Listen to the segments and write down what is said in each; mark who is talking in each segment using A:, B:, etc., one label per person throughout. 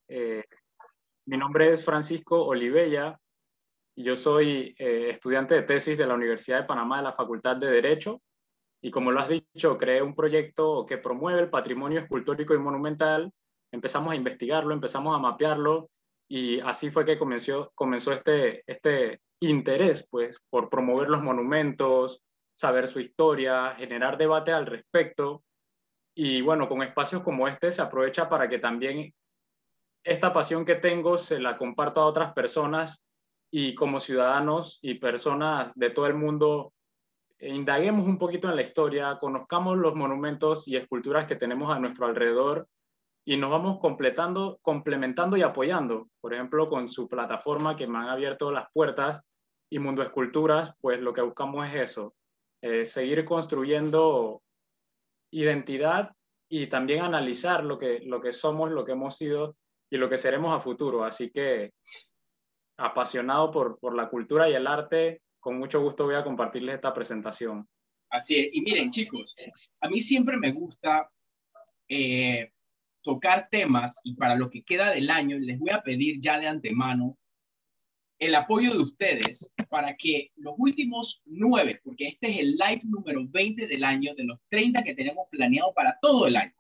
A: Eh, Mi nombre es Francisco Olivella y yo soy estudiante de tesis de la Universidad de Panamá de la Facultad de Derecho. Y como lo has dicho, creé un proyecto que promueve el patrimonio escultórico y monumental. Empezamos a investigarlo, empezamos a mapearlo y así fue que comenzó este interés pues, por promover los monumentos, saber su historia, generar debate al respecto. Y bueno, con espacios como este se aprovecha para que también esta pasión que tengo se la comparto a otras personas y como ciudadanos y personas de todo el mundo indaguemos un poquito en la historia, conozcamos los monumentos y esculturas que tenemos a nuestro alrededor y nos vamos complementando y apoyando. Por ejemplo, con su plataforma que me han abierto las puertas y Mundo Esculturas, pues lo que buscamos es eso, seguir construyendo identidad y también analizar lo que somos, lo que hemos sido y lo que seremos a futuro. Así que apasionado por la cultura y el arte, con mucho gusto voy a compartirles esta presentación.
B: Así es. Y miren, chicos, a mí siempre me gusta eh, tocar temas y para lo que queda del año les voy a pedir ya de antemano el apoyo de ustedes para que los últimos 9, porque este es el live número 20 del año, de los 30 que tenemos planeado para todo el año.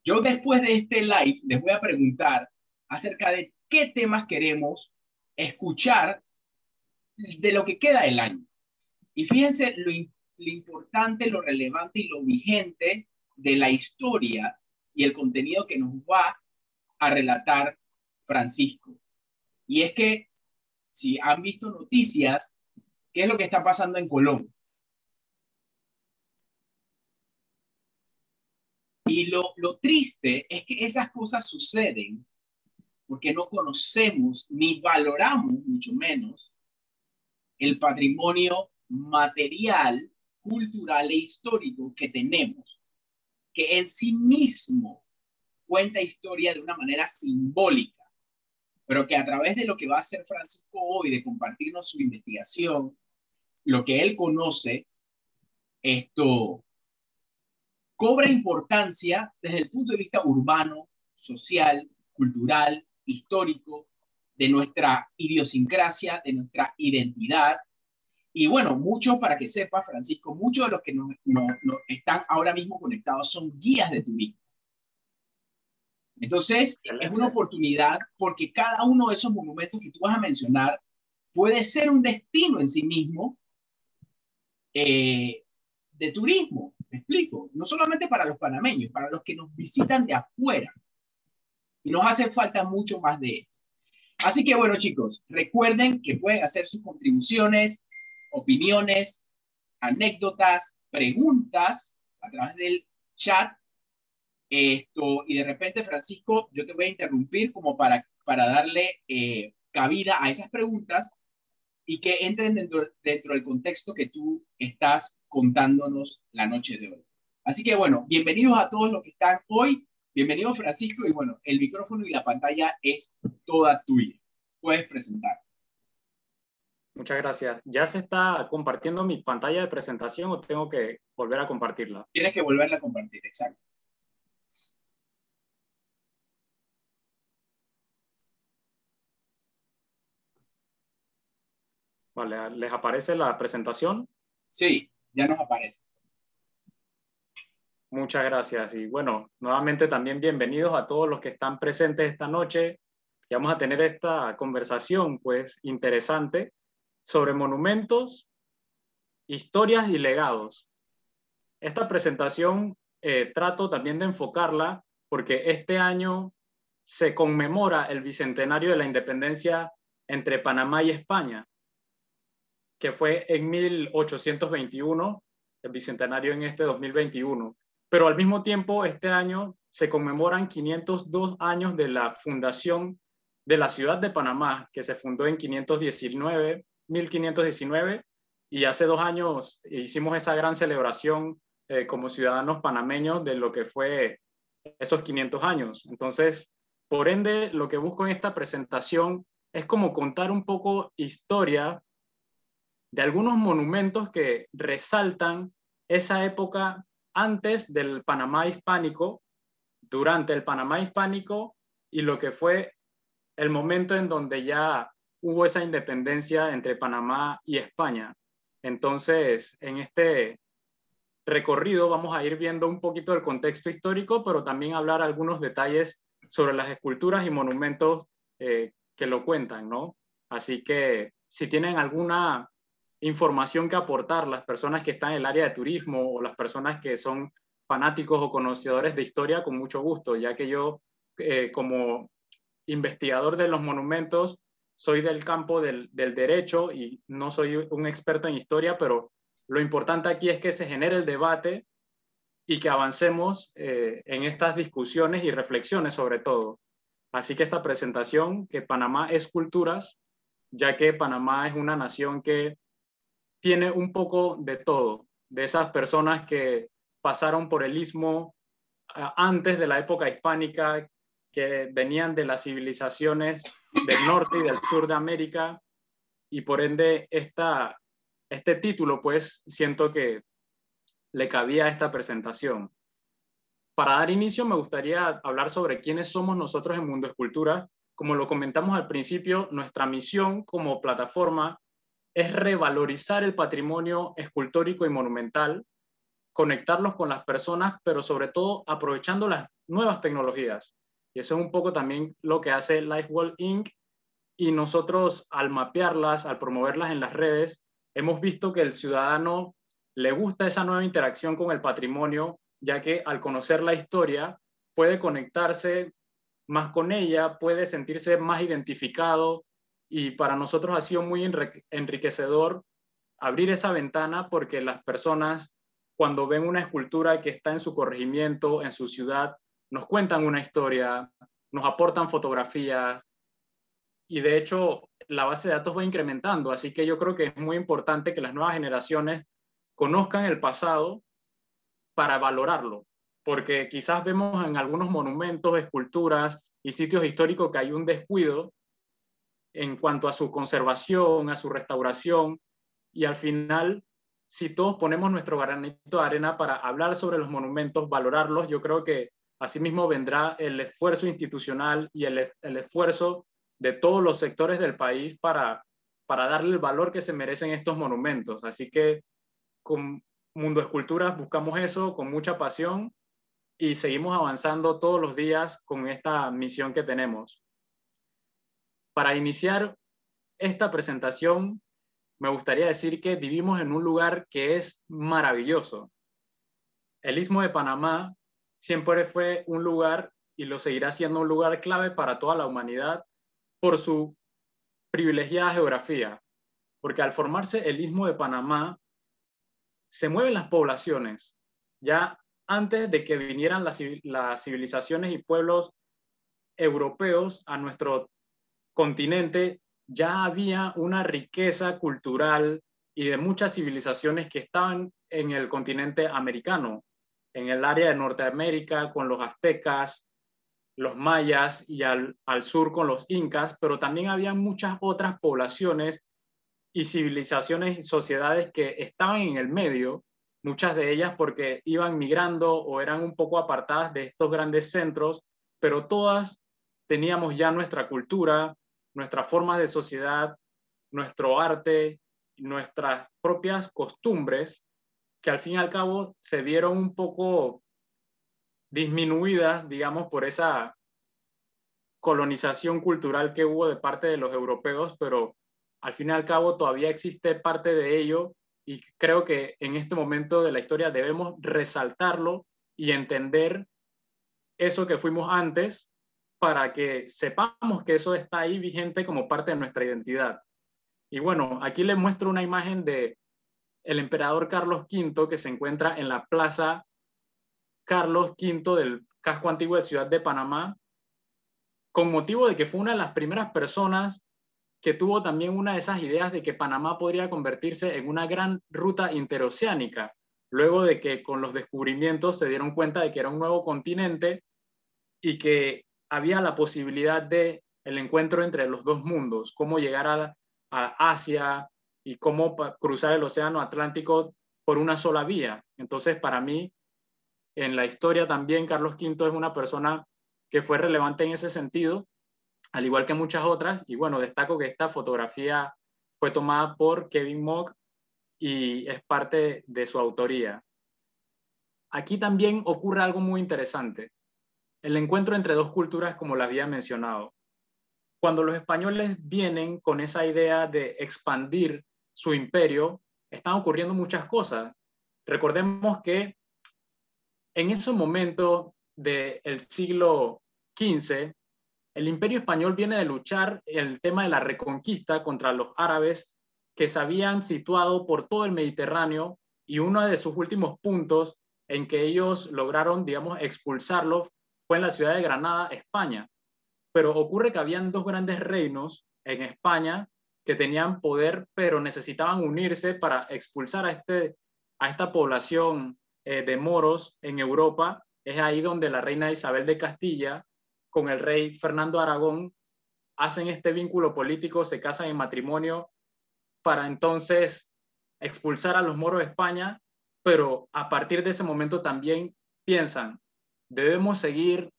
B: Yo después de este live les voy a preguntar acerca de qué temas queremos escuchar de lo que queda del año. Y fíjense lo importante, lo relevante y lo vigente de la historia y el contenido que nos va a relatar Francisco. Y es que si han visto noticias, ¿qué es lo que está pasando en Colombia? Y lo triste es que esas cosas suceden porque no conocemos ni valoramos, mucho menos, el patrimonio material, cultural e histórico que tenemos, que en sí mismo cuenta historia de una manera simbólica, pero que a través de lo que va a hacer Francisco hoy, de compartirnos su investigación, lo que él conoce, esto cobra importancia desde el punto de vista urbano, social, cultural, histórico, de nuestra idiosincrasia, de nuestra identidad. Y bueno, muchos, para que sepa, Francisco, muchos de los que nos están ahora mismo conectados son guías de turismo. Entonces, es una
A: Excelente.
B: oportunidad porque cada uno de esos monumentos que tú vas a mencionar puede ser un destino en sí mismo de turismo, me explico, no solamente para los panameños, para los que nos visitan de afuera. Y nos hace falta mucho más de esto. Así que bueno, chicos, recuerden que pueden hacer sus contribuciones, opiniones, anécdotas, preguntas a través del chat. Y de repente, Francisco, yo te voy a interrumpir como para darle cabida a esas preguntas y que entren dentro del contexto que tú estás contándonos la noche de hoy. Así que bueno, bienvenidos a todos los que están hoy. Bienvenido Francisco y bueno, el micrófono y la pantalla es toda tuya. Puedes presentar.
A: Muchas gracias. ¿Ya se está compartiendo mi pantalla de presentación o tengo que volver a compartirla?
B: Tienes que volverla a compartir, exacto.
A: Vale, ¿les aparece la presentación?
B: Sí, ya nos aparece.
A: Muchas gracias. Y bueno, nuevamente también bienvenidos a todos los que están presentes esta noche. Y vamos a tener esta conversación, pues, interesante sobre monumentos, historias y legados. Esta presentación trato también de enfocarla porque este año se conmemora el bicentenario de la independencia entre Panamá y España, que fue en 1821, el bicentenario en este 2021. Pero al mismo tiempo, este año se conmemoran 502 años de la fundación de la ciudad de Panamá, que se fundó en 1519, y hace 2 años hicimos esa gran celebración como ciudadanos panameños de lo que fue esos 500 años. Entonces, por ende, lo que busco en esta presentación es como contar un poco historia de algunos monumentos que resaltan esa época antes del Panamá hispánico, durante el Panamá hispánico y lo que fue el momento en donde ya hubo esa independencia entre Panamá y España. Entonces, en este recorrido vamos a ir viendo un poquito el contexto histórico, pero también hablar algunos detalles sobre las esculturas y monumentos que lo cuentan, ¿no? Así que si tienen alguna información que aportar las personas que están en el área de turismo o las personas que son fanáticos o conocedores de historia, con mucho gusto, ya que yo como investigador de los monumentos soy del campo del derecho y no soy un experto en historia, pero lo importante aquí es que se genere el debate y que avancemos en estas discusiones y reflexiones sobre todo. Así que esta presentación, que Panamá es culturas, ya que Panamá es una nación que tiene un poco de todo, de esas personas que pasaron por el istmo antes de la época hispánica, que venían de las civilizaciones del norte y del sur de América, y por ende este título pues siento que le cabía a esta presentación. Para dar inicio me gustaría hablar sobre quiénes somos nosotros en Mundo Escultura. Como lo comentamos al principio, nuestra misión como plataforma es revalorizar el patrimonio escultórico y monumental, conectarlos con las personas, pero sobre todo aprovechando las nuevas tecnologías. Y eso es un poco también lo que hace LifeWorld Inc. Y nosotros al mapearlas, al promoverlas en las redes, hemos visto que el ciudadano le gusta esa nueva interacción con el patrimonio, ya que al conocer la historia puede conectarse más con ella, puede sentirse más identificado, y para nosotros ha sido muy enriquecedor abrir esa ventana porque las personas cuando ven una escultura que está en su corregimiento, en su ciudad, nos cuentan una historia, nos aportan fotografías, y de hecho la base de datos va incrementando, así que yo creo que es muy importante que las nuevas generaciones conozcan el pasado para valorarlo, porque quizás vemos en algunos monumentos, esculturas y sitios históricos que hay un descuido en cuanto a su conservación, a su restauración, y al final, si todos ponemos nuestro granito de arena para hablar sobre los monumentos, valorarlos, yo creo que asimismo vendrá el esfuerzo institucional y el esfuerzo de todos los sectores del país para darle el valor que se merecen estos monumentos. Así que con Mundo Esculturas buscamos eso con mucha pasión y seguimos avanzando todos los días con esta misión que tenemos. Para iniciar esta presentación, me gustaría decir que vivimos en un lugar que es maravilloso. El Istmo de Panamá siempre fue un lugar y lo seguirá siendo un lugar clave para toda la humanidad por su privilegiada geografía, porque al formarse el Istmo de Panamá, se mueven las poblaciones. Ya antes de que vinieran las civilizaciones y pueblos europeos a nuestro continente, ya había una riqueza cultural y de muchas civilizaciones que estaban en el continente americano, en el área de Norteamérica con los aztecas, los mayas y al sur con los incas, pero también había muchas otras poblaciones y civilizaciones y sociedades que estaban en el medio, muchas de ellas porque iban migrando o eran un poco apartadas de estos grandes centros, pero todas teníamos ya nuestra cultura, nuestras formas de sociedad, nuestro arte, nuestras propias costumbres, que al fin y al cabo se vieron un poco disminuidas, digamos, por esa colonización cultural que hubo de parte de los europeos, pero al fin y al cabo todavía existe parte de ello, y creo que en este momento de la historia debemos resaltarlo y entender eso que fuimos antes para que sepamos que eso está ahí vigente como parte de nuestra identidad. Y bueno, aquí les muestro una imagen de el emperador Carlos V que se encuentra en la Plaza Carlos V del casco antiguo de Ciudad de Panamá, con motivo de que fue una de las primeras personas que tuvo también una de esas ideas de que Panamá podría convertirse en una gran ruta interoceánica, luego de que con los descubrimientos se dieron cuenta de que era un nuevo continente y que había la posibilidad de el encuentro entre los dos mundos, cómo llegar a Asia y cómo cruzar el océano Atlántico por una sola vía. Entonces, para mí, en la historia también, Carlos V es una persona que fue relevante en ese sentido, al igual que muchas otras. Y bueno, destaco que esta fotografía fue tomada por Kevin Mock y es parte de su autoría. Aquí también ocurre algo muy interesante, el encuentro entre dos culturas como las había mencionado. Cuando los españoles vienen con esa idea de expandir su imperio, están ocurriendo muchas cosas. Recordemos que en ese momento del siglo XV, el imperio español viene de luchar el tema de la reconquista contra los árabes que se habían situado por todo el Mediterráneo, y uno de sus últimos puntos en que ellos lograron, digamos, expulsarlos fue en la ciudad de Granada, España. Pero ocurre que habían dos grandes reinos en España que tenían poder, pero necesitaban unirse para expulsar a esta población de moros en Europa. Es ahí donde la reina Isabel de Castilla con el rey Fernando Aragón hacen este vínculo político, se casan en matrimonio para entonces expulsar a los moros de España, pero a partir de ese momento también piensan, debemos seguir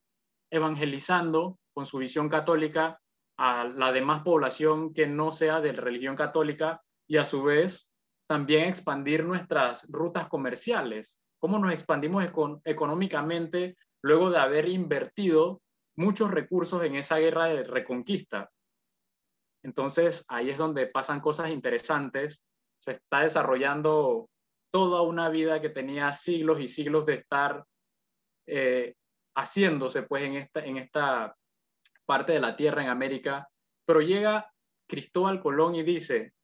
A: evangelizando con su visión católica a la demás población que no sea de religión católica, y a su vez también expandir nuestras rutas comerciales. ¿Cómo nos expandimos económicamente luego de haber invertido muchos recursos en esa guerra de reconquista? Entonces ahí es donde pasan cosas interesantes. Se está desarrollando toda una vida que tenía siglos y siglos de estar haciéndose pues en esta parte de la tierra en América, pero llega Cristóbal Colón y dice,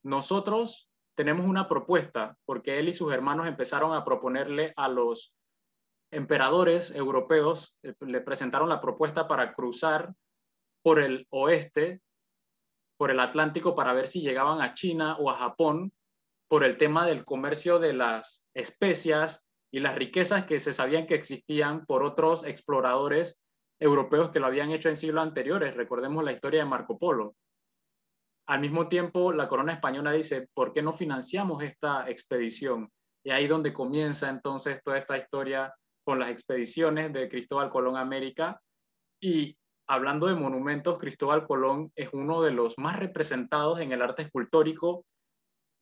A: nosotros tenemos una propuesta, porque él y sus hermanos empezaron a proponerle a los emperadores europeos, le presentaron la propuesta para cruzar por el oeste, por el Atlántico, para ver si llegaban a China o a Japón, por el tema del comercio de las especias y las riquezas que se sabían que existían por otros exploradores europeos que lo habían hecho en siglos anteriores. Recordemos la historia de Marco Polo. Al mismo tiempo, la corona española dice, ¿por qué no financiamos esta expedición? Y ahí donde comienza entonces toda esta historia con las expediciones de Cristóbal Colón a América. Y hablando de monumentos, Cristóbal Colón es uno de los más representados en el arte escultórico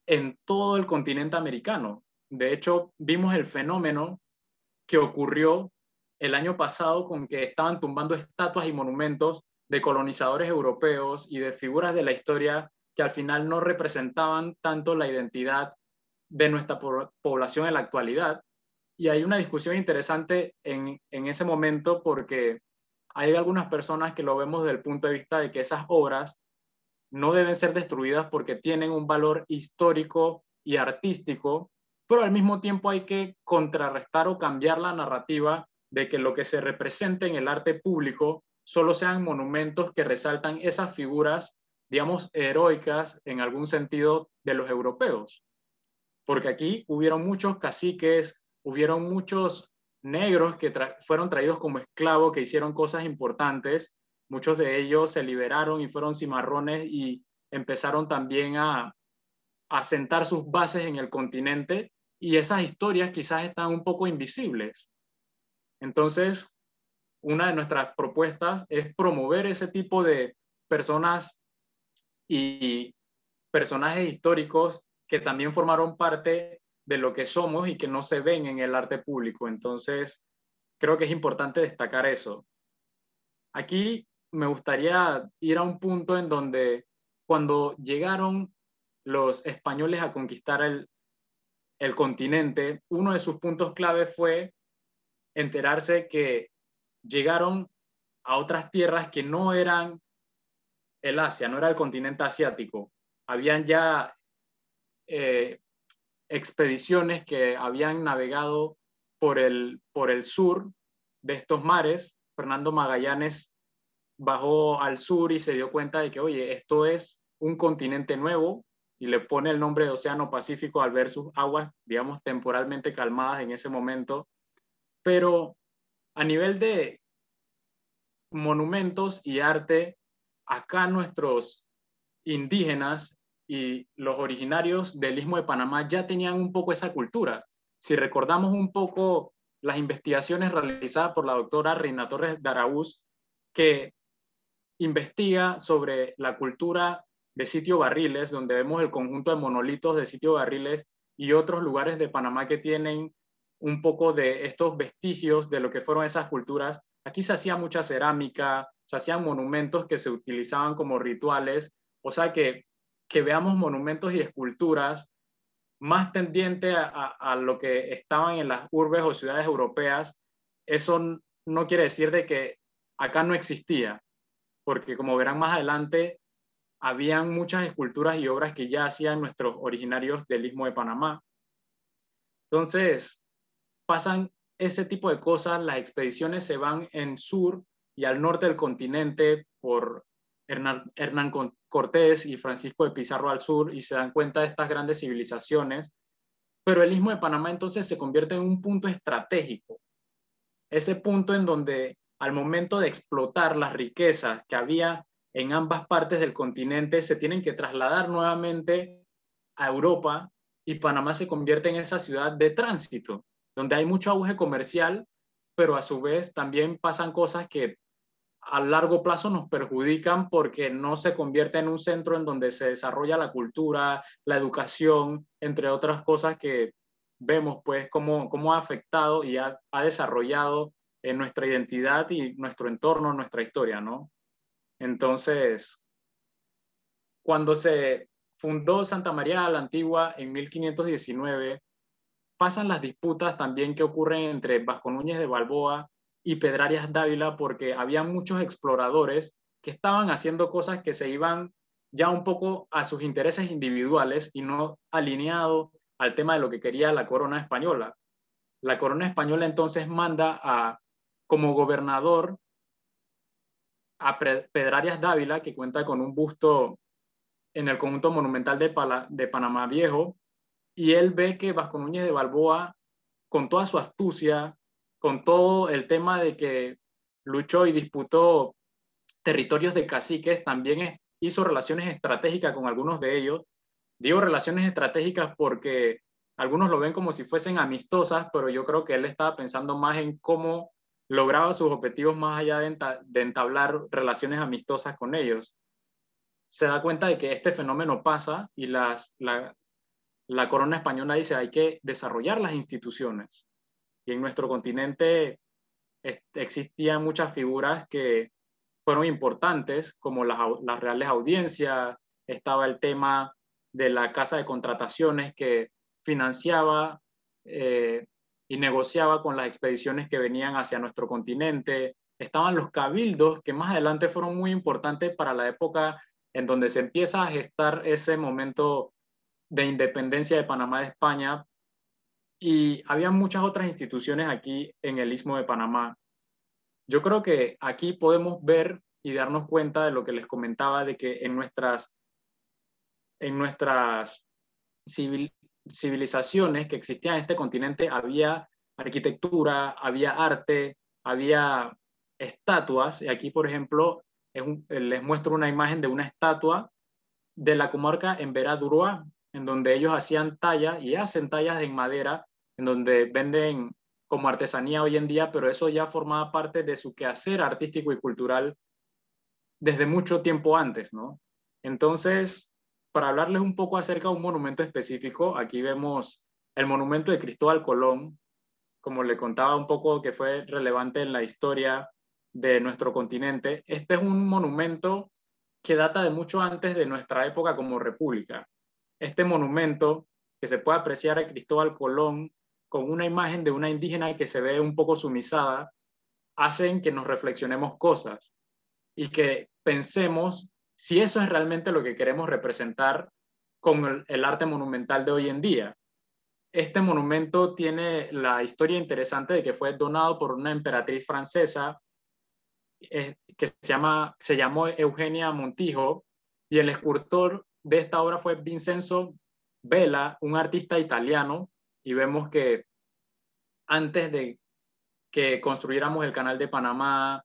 A: en todo el continente americano. De hecho, vimos el fenómeno que ocurrió el año pasado con que estaban tumbando estatuas y monumentos de colonizadores europeos y de figuras de la historia que al final no representaban tanto la identidad de nuestra población en la actualidad. Y hay una discusión interesante en ese momento, porque hay algunas personas que lo vemos desde el punto de vista de que esas obras no deben ser destruidas porque tienen un valor histórico y artístico, pero al mismo tiempo hay que contrarrestar o cambiar la narrativa de que lo que se represente en el arte público solo sean monumentos que resaltan esas figuras, digamos, heroicas en algún sentido de los europeos. Porque aquí hubieron muchos caciques, hubieron muchos negros que fueron traídos como esclavos, que hicieron cosas importantes. Muchos de ellos se liberaron y fueron cimarrones y empezaron también a sentar sus bases en el continente, y esas historias quizás están un poco invisibles. Entonces, una de nuestras propuestas es promover ese tipo de personas y personajes históricos que también formaron parte de lo que somos y que no se ven en el arte público. Entonces, creo que es importante destacar eso. Aquí me gustaría ir a un punto en donde cuando llegaron los españoles a conquistar el continente, uno de sus puntos clave fue enterarse que llegaron a otras tierras que no eran el Asia, no era el continente asiático. Habían ya expediciones que habían navegado por el sur de estos mares. Fernando Magallanes bajó al sur y se dio cuenta de que, oye, esto es un continente nuevo, y le pone el nombre de Océano Pacífico al ver sus aguas, digamos, temporalmente calmadas en ese momento. Pero a nivel de monumentos y arte, acá nuestros indígenas y los originarios del Istmo de Panamá ya tenían un poco esa cultura. Si recordamos un poco las investigaciones realizadas por la doctora Reina Torres de Araúz, que investiga sobre la cultura de Sitio Barriles, donde vemos el conjunto de monolitos de Sitio Barriles y otros lugares de Panamá que tienen un poco de estos vestigios de lo que fueron esas culturas. Aquí se hacía mucha cerámica, se hacían monumentos que se utilizaban como rituales, o sea que veamos monumentos y esculturas más tendiente a lo que estaban en las urbes o ciudades europeas. Eso no quiere decir de que acá no existía, porque como verán más adelante, habían muchas esculturas y obras que ya hacían nuestros originarios del Istmo de Panamá. Entonces, pasan ese tipo de cosas, las expediciones se van en sur y al norte del continente por Hernán Cortés y Francisco de Pizarro al sur, y se dan cuenta de estas grandes civilizaciones, pero el Istmo de Panamá entonces se convierte en un punto estratégico, ese punto en donde al momento de explotar las riquezas que había en ambas partes del continente, se tienen que trasladar nuevamente a Europa, y Panamá se convierte en esa ciudad de tránsito, donde hay mucho auge comercial, pero a su vez también pasan cosas que a largo plazo nos perjudican porque no se convierte en un centro en donde se desarrolla la cultura, la educación, entre otras cosas que vemos pues cómo ha afectado y ha desarrollado en nuestra identidad y nuestro entorno, nuestra historia, ¿no? Entonces, cuando se fundó Santa María la Antigua en 1519, pasan las disputas también que ocurren entre Vasco Núñez de Balboa y Pedrarias Dávila, porque había muchos exploradores que estaban haciendo cosas que se iban ya un poco a sus intereses individuales y no alineado al tema de lo que quería la corona española. La corona española entonces manda como gobernador a Pedrarias Dávila, que cuenta con un busto en el conjunto monumental de Panamá Viejo, y él ve que Vasco Núñez de Balboa, con toda su astucia, con todo el tema de que luchó y disputó territorios de caciques, también hizo relaciones estratégicas con algunos de ellos. Digo relaciones estratégicas porque algunos lo ven como si fuesen amistosas, pero yo creo que él estaba pensando más en cómo lograba sus objetivos más allá de entablar relaciones amistosas con ellos. Se da cuenta de que este fenómeno pasa y la corona española dice hay que desarrollar las instituciones. Y en nuestro continente existían muchas figuras que fueron importantes, como las reales audiencias. Estaba el tema de la casa de contrataciones que financiaba y negociaba con las expediciones que venían hacia nuestro continente. Estaban los cabildos, que más adelante fueron muy importantes para la época en donde se empieza a gestar ese momento de independencia de Panamá de España, y había muchas otras instituciones aquí en el Istmo de Panamá. Yo creo que aquí podemos ver y darnos cuenta de lo que les comentaba, de que en nuestras civilizaciones que existían en este continente había arquitectura, había arte, había estatuas. Y aquí, por ejemplo, les muestro una imagen de una estatua de la comarca en Vera-Duroa, en donde ellos hacían tallas y hacen tallas en madera, en donde venden como artesanía hoy en día, pero eso ya formaba parte de su quehacer artístico y cultural desde mucho tiempo antes, ¿no? Entonces, para hablarles un poco acerca de un monumento específico, aquí vemos el monumento de Cristóbal Colón, como le contaba un poco que fue relevante en la historia de nuestro continente. Este es un monumento que data de mucho antes de nuestra época como república. Este monumento, que se puede apreciar a Cristóbal Colón con una imagen de una indígena que se ve un poco sumisada, hacen que nos reflexionemos cosas y que pensemos si eso es realmente lo que queremos representar con el arte monumental de hoy en día. Este monumento tiene la historia interesante de que fue donado por una emperatriz francesa que se llamó Eugenia Montijo, y el escultor de esta obra fue Vincenzo Vela, un artista italiano, y vemos que antes de que construyéramos el Canal de Panamá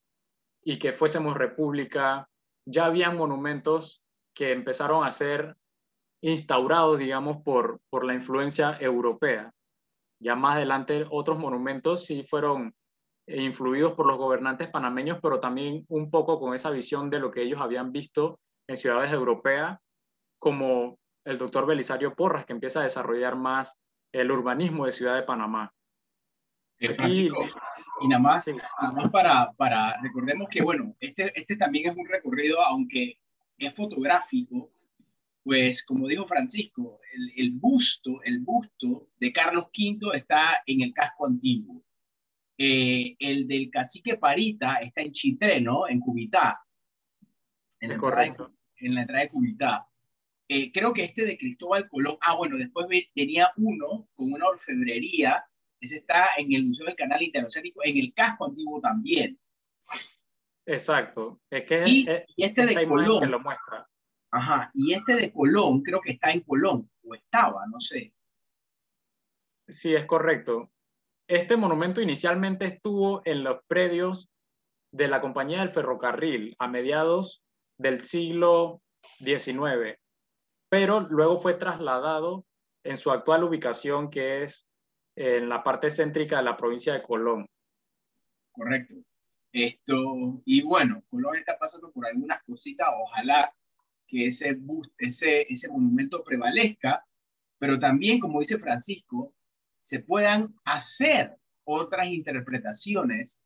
A: y que fuésemos república, ya habían monumentos que empezaron a ser instaurados, digamos, por la influencia europea. Ya más adelante otros monumentos sí fueron influidos por los gobernantes panameños, pero también un poco con esa visión de lo que ellos habían visto en ciudades europeas, como el doctor Belisario Porras, que empieza a desarrollar más el urbanismo de Ciudad de Panamá. Aquí,
B: Francisco, y
A: sí,
B: nada más recordemos que, bueno, este también es un recorrido, aunque es fotográfico, pues como dijo Francisco, el busto de Carlos V está en el casco antiguo. El del cacique Parita está en Chitré, ¿no? En Cubitá, en la
A: es
B: entrada
A: correcto.
B: en la entrada de Cubitá. Creo que este de Cristóbal Colón, bueno, después venía uno con una orfebrería, ese está en el Museo del Canal Interoceánico, en el casco antiguo también.
A: Exacto. Es que
B: Y este
A: esta
B: de
A: imagen que
B: Colón,
A: lo muestra.
B: ajá, y este de Colón creo que está en Colón, o estaba, no sé.
A: Sí, es correcto. Este monumento inicialmente estuvo en los predios de la Compañía del Ferrocarril a mediados del siglo XIX, pero luego fue trasladado en su actual ubicación, que es en la parte céntrica de la provincia de Colón.
B: Correcto. Y bueno, Colón está pasando por algunas cositas, ojalá que ese monumento prevalezca, pero también, como dice Francisco, se puedan hacer otras interpretaciones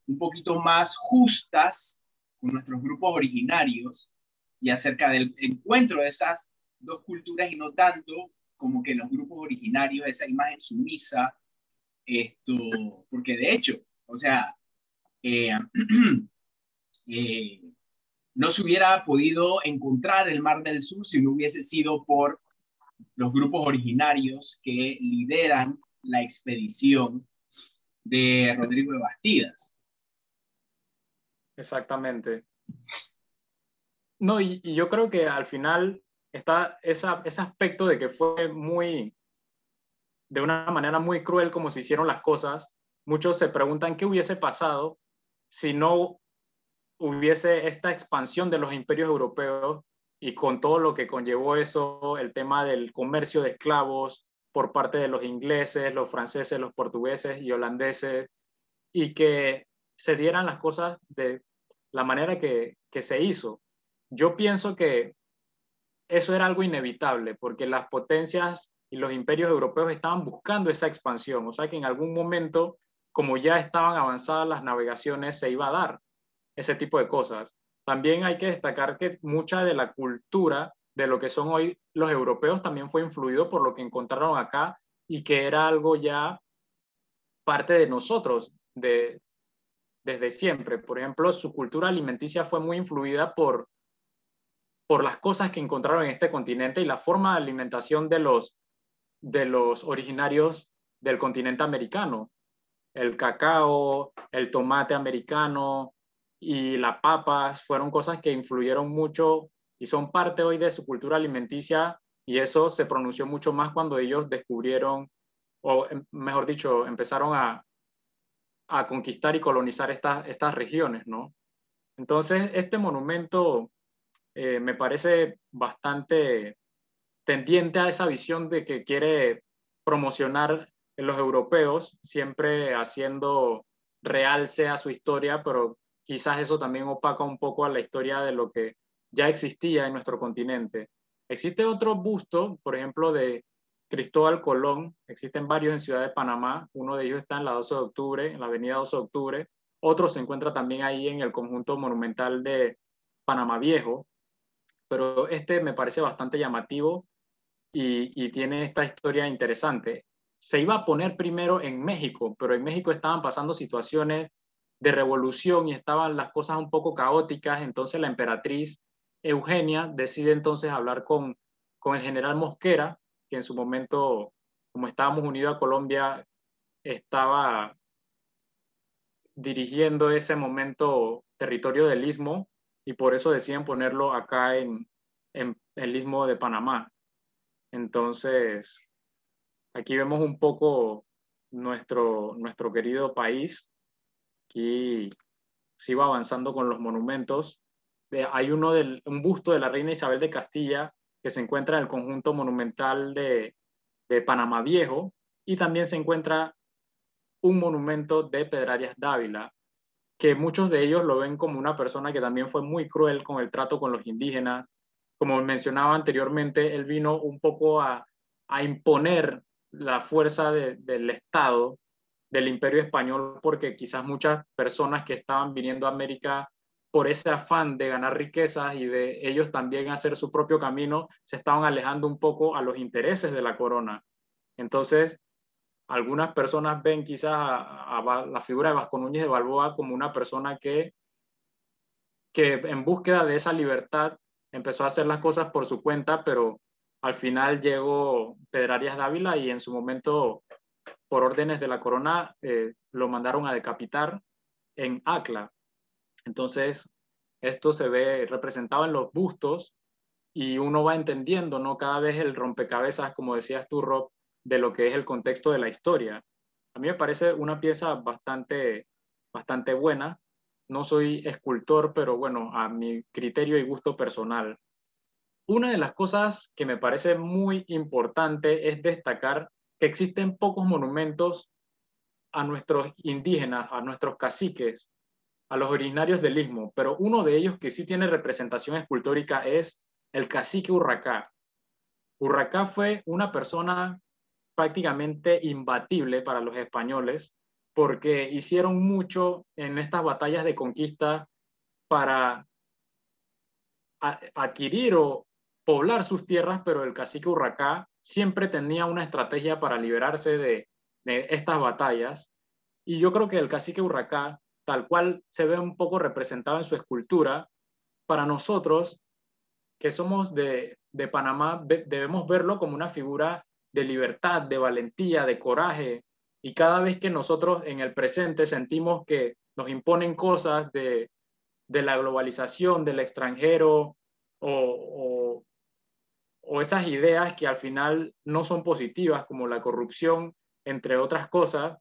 B: un poquito más justas con nuestros grupos originarios y acerca del encuentro de esas dos culturas y no tanto como que los grupos originarios, esa imagen sumisa, porque de hecho, o sea, eh, eh, no se hubiera podido encontrar el Mar del Sur si no hubiese sido por los grupos originarios que lideran la expedición de Rodrigo de Bastidas.
A: Exactamente. No, y yo creo que al final está ese aspecto de que fue de una manera muy cruel como se hicieron las cosas. Muchos se preguntan qué hubiese pasado si no hubiese esta expansión de los imperios europeos y con todo lo que conllevó eso, el tema del comercio de esclavos por parte de los ingleses, los franceses, los portugueses y holandeses, y que se dieran las cosas de la manera que se hizo. Yo pienso que eso era algo inevitable, porque las potencias y los imperios europeos estaban buscando esa expansión, o sea que en algún momento, como ya estaban avanzadas las navegaciones, se iba a dar ese tipo de cosas. También hay que destacar que mucha de la cultura de lo que son hoy los europeos también fue influido por lo que encontraron acá y que era algo ya parte de nosotros desde siempre. Por ejemplo, su cultura alimenticia fue muy influida por las cosas que encontraron en este continente y la forma de alimentación de los originarios del continente americano. El cacao, el tomate americano y las papas fueron cosas que influyeron mucho y son parte hoy de su cultura alimenticia, y eso se pronunció mucho más cuando ellos descubrieron, o mejor dicho, empezaron a conquistar y colonizar estas regiones, ¿no? Entonces, este monumento me parece bastante tendiente a esa visión de que quiere promocionar en los europeos, siempre haciendo realce a su historia, pero quizás eso también opaca un poco a la historia de lo que ya existía en nuestro continente. Existe otro busto, por ejemplo, de Cristóbal Colón, existen varios en Ciudad de Panamá, uno de ellos está en la 12 de octubre, en la avenida 12 de octubre, otro se encuentra también ahí en el conjunto monumental de Panamá Viejo, pero este me parece bastante llamativo y tiene esta historia interesante. Se iba a poner primero en México, pero en México estaban pasando situaciones de revolución y estaban las cosas un poco caóticas, entonces la emperatriz Eugenia decide entonces hablar con el general Mosquera, que en su momento, como estábamos unidos a Colombia, estaba dirigiendo ese momento territorio del Istmo, y por eso deciden ponerlo acá en el Istmo de Panamá. Entonces, aquí vemos un poco nuestro querido país. Aquí se va avanzando con los monumentos. Hay un busto de la reina Isabel de Castilla que se encuentra en el conjunto monumental de Panamá Viejo. y también se encuentra un monumento de Pedrarias Dávila, que muchos de ellos lo ven como una persona que también fue muy cruel con el trato con los indígenas. Como mencionaba anteriormente, él vino un poco a imponer la fuerza del Estado, del Imperio Español, porque quizás muchas personas que estaban viniendo a América por ese afán de ganar riquezas y de ellos también hacer su propio camino, se estaban alejando un poco a los intereses de la corona. Entonces, algunas personas ven quizás a la figura de Vasco Núñez de Balboa como una persona que en búsqueda de esa libertad empezó a hacer las cosas por su cuenta, pero al final llegó Pedrarias Dávila y en su momento, por órdenes de la corona, lo mandaron a decapitar en Acla. Entonces, esto se ve representado en los bustos y uno va entendiendo, ¿no? Cada vez el rompecabezas, como decías tú, Rob, de lo que es el contexto de la historia. A mí me parece una pieza bastante buena. No soy escultor, pero bueno, a mi criterio y gusto personal. Una de las cosas que me parece muy importante es destacar que existen pocos monumentos a nuestros indígenas, a nuestros caciques, a los originarios del Istmo, pero uno de ellos que sí tiene representación escultórica es el cacique Urracá. Urracá fue una persona prácticamente imbatible para los españoles porque hicieron mucho en estas batallas de conquista para adquirir o poblar sus tierras, pero el cacique Urracá siempre tenía una estrategia para liberarse de estas batallas. Y yo creo que el cacique Urracá, tal cual se ve un poco representado en su escultura, para nosotros que somos de Panamá debemos verlo como una figura de libertad, de valentía, de coraje. Y cada vez que nosotros en el presente sentimos que nos imponen cosas de la globalización, del extranjero o, o esas ideas que al final no son positivas, como la corrupción, entre otras cosas,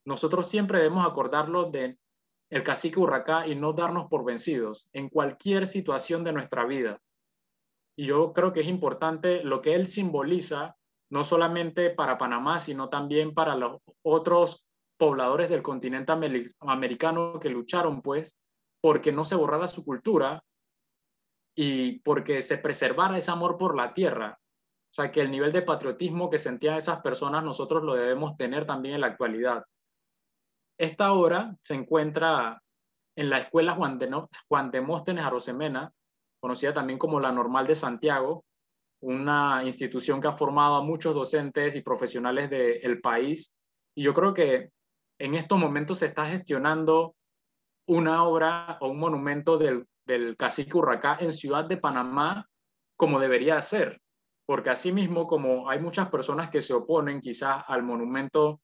A: nosotros siempre debemos acordarlo de el cacique Urracá y no darnos por vencidos en cualquier situación de nuestra vida. Y yo creo que es importante lo que él simboliza, no solamente para Panamá, sino también para los otros pobladores del continente americano que lucharon, pues, porque no se borrara su cultura y porque se preservara ese amor por la tierra. O sea, que el nivel de patriotismo que sentían esas personas nosotros lo debemos tener también en la actualidad. Esta obra se encuentra en la Escuela Juan Demóstenes Arosemena, conocida también como la Normal de Santiago, una institución que ha formado a muchos docentes y profesionales del país. Y yo creo que en estos momentos se está gestionando una obra o un monumento del cacique Urracá en Ciudad de Panamá como debería ser. Porque asimismo, como hay muchas personas que se oponen quizás al monumento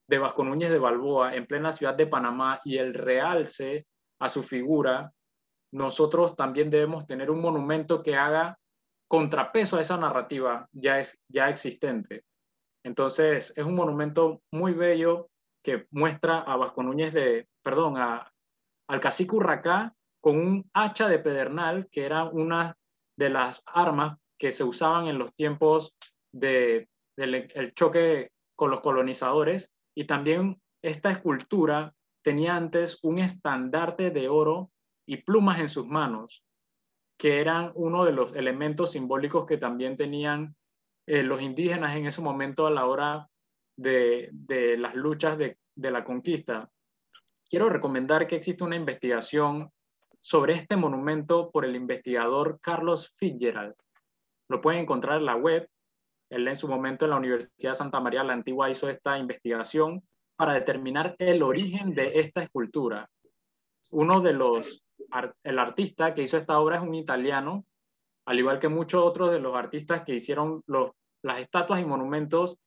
A: de Vasco Núñez de Balboa en plena Ciudad de Panamá y el realce a su figura, nosotros también debemos tener un monumento que haga contrapeso a esa narrativa ya existente. Entonces, es un monumento muy bello que muestra a Vasco Núñez al cacique Urracá con un hacha de pedernal, que era una de las armas que se usaban en los tiempos del el choque con los colonizadores. Y también esta escultura tenía antes un estandarte de oro y plumas en sus manos, que eran uno de los elementos simbólicos que también tenían los indígenas en ese momento a la hora de las luchas de la conquista. Quiero recomendar que existe una investigación sobre este monumento por el investigador Carlos Fitzgerald. Lo pueden encontrar en la web. Él en su momento en la Universidad de Santa María la Antigua hizo esta investigación para determinar el origen de esta escultura. Uno de el artista que hizo esta obra es un italiano, al igual que muchos otros de los artistas que hicieron las estatuas y monumentos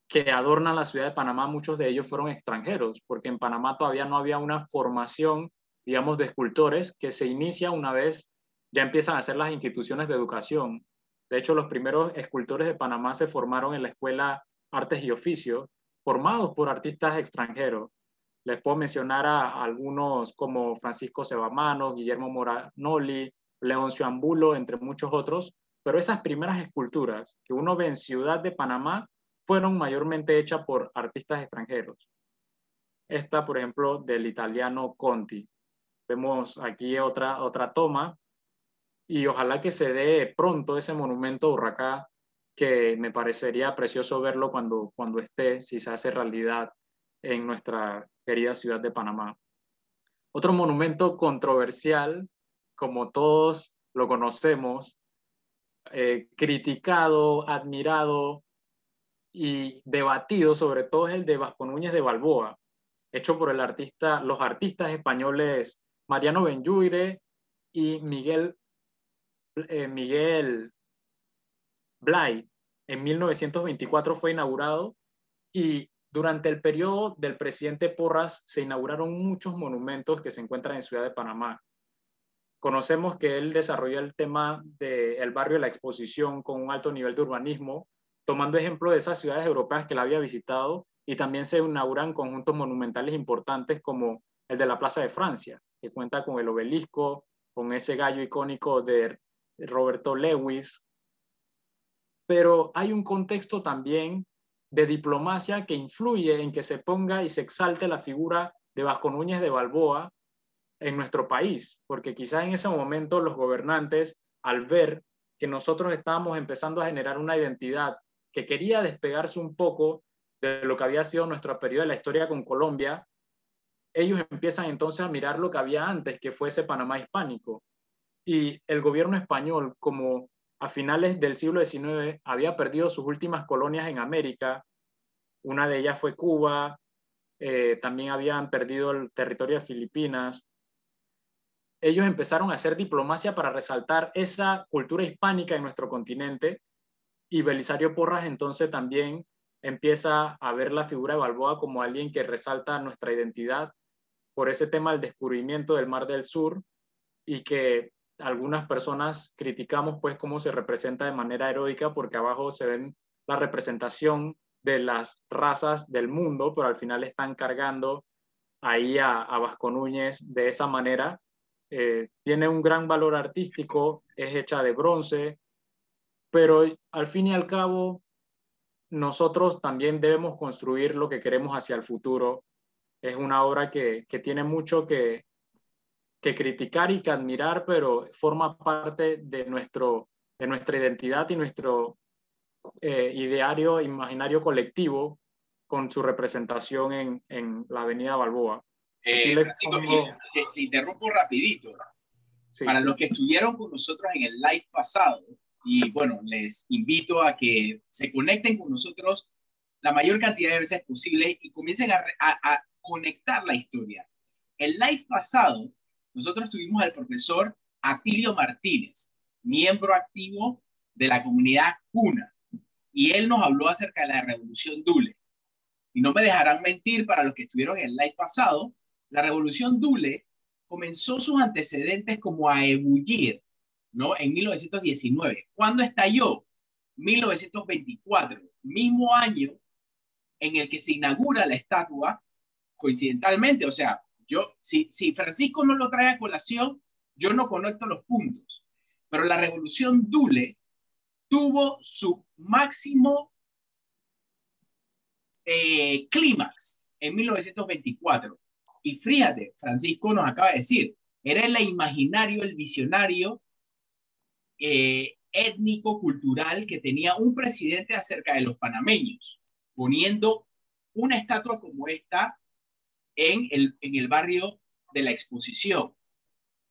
A: que adornan la ciudad de Panamá, muchos de ellos fueron extranjeros, porque en Panamá todavía no había una formación, digamos, de escultores que se inicia una vez ya empiezan a hacer las instituciones de educación. De hecho, los primeros escultores de Panamá se formaron en la Escuela Artes y Oficios, formados por artistas extranjeros. Les puedo mencionar a algunos como Francisco Sebamanos, Guillermo Moranoli, Leoncio Ambulo, entre muchos otros, pero esas primeras esculturas que uno ve en Ciudad de Panamá fueron mayormente hechas por artistas extranjeros. Esta, por ejemplo, del italiano Conti. Vemos aquí otra toma y ojalá que se dé pronto ese monumento a Urraca, que me parecería precioso verlo cuando esté, si se hace realidad en nuestra querida ciudad de Panamá. Otro monumento controversial, como todos lo conocemos, criticado, admirado y debatido, sobre todo es el de Vasco Núñez de Balboa, hecho por los artistas españoles Mariano Benlluire y Miguel Blay. En 1924 fue inaugurado y durante el periodo del presidente Porras se inauguraron muchos monumentos que se encuentran en Ciudad de Panamá. Conocemos que él desarrolló el tema del barrio de la Exposición con un alto nivel de urbanismo, tomando ejemplo de esas ciudades europeas que él había visitado, y también se inauguran conjuntos monumentales importantes como el de la Plaza de Francia, que cuenta con el obelisco, con ese gallo icónico de Roberto Lewis. Pero hay un contexto también de diplomacia que influye en que se ponga y se exalte la figura de Vasco Núñez de Balboa en nuestro país, porque quizás en ese momento los gobernantes, al ver que nosotros estábamos empezando a generar una identidad que quería despegarse un poco de lo que había sido nuestro periodo de la historia con Colombia, ellos empiezan entonces a mirar lo que había antes, que fue ese Panamá hispánico. Y el gobierno español, como a finales del siglo XIX había perdido sus últimas colonias en América, una de ellas fue Cuba, también habían perdido el territorio de Filipinas. Ellos empezaron a hacer diplomacia para resaltar esa cultura hispánica en nuestro continente, y Belisario Porras entonces también empieza a ver la figura de Balboa como alguien que resalta nuestra identidad por ese tema del descubrimiento del Mar del Sur, y que algunas personas criticamos pues cómo se representa de manera heroica, porque abajo se ven la representación de las razas del mundo, pero al final están cargando ahí a Vasco Núñez de esa manera. Tiene un gran valor artístico, es hecha de bronce, pero al fin y al cabo nosotros también debemos construir lo que queremos hacia el futuro. Es una obra que tiene mucho que criticar y que admirar, pero forma parte de nuestra identidad y nuestro ideario imaginario colectivo, con su representación en la Avenida Balboa. Aquí les
B: Francisco,
A: pongo...
B: te interrumpo rapidito.
A: Sí.
B: Para los que estuvieron con nosotros en el live pasado, y bueno, les invito a que se conecten con nosotros la mayor cantidad de veces posible y comiencen a conectar la historia. El live pasado, nosotros tuvimos al profesor Atilio Martínez, miembro activo de la comunidad CUNA, y él nos habló acerca de la Revolución Dule. Y no me dejarán mentir, para los que estuvieron en el live pasado, la Revolución Dule comenzó sus antecedentes como a ebullir, ¿no? En 1919. ¿Cuándo estalló? 1924, mismo año en el que se inaugura la estatua, coincidentalmente. O sea, si Francisco no lo trae a colación, yo no conecto los puntos. Pero la Revolución Dule tuvo su máximo clímax en 1924. Y fíjate, Francisco nos acaba de decir, era el imaginario, el visionario étnico, cultural que tenía un presidente acerca de los panameños, poniendo una estatua como esta en el barrio de la Exposición.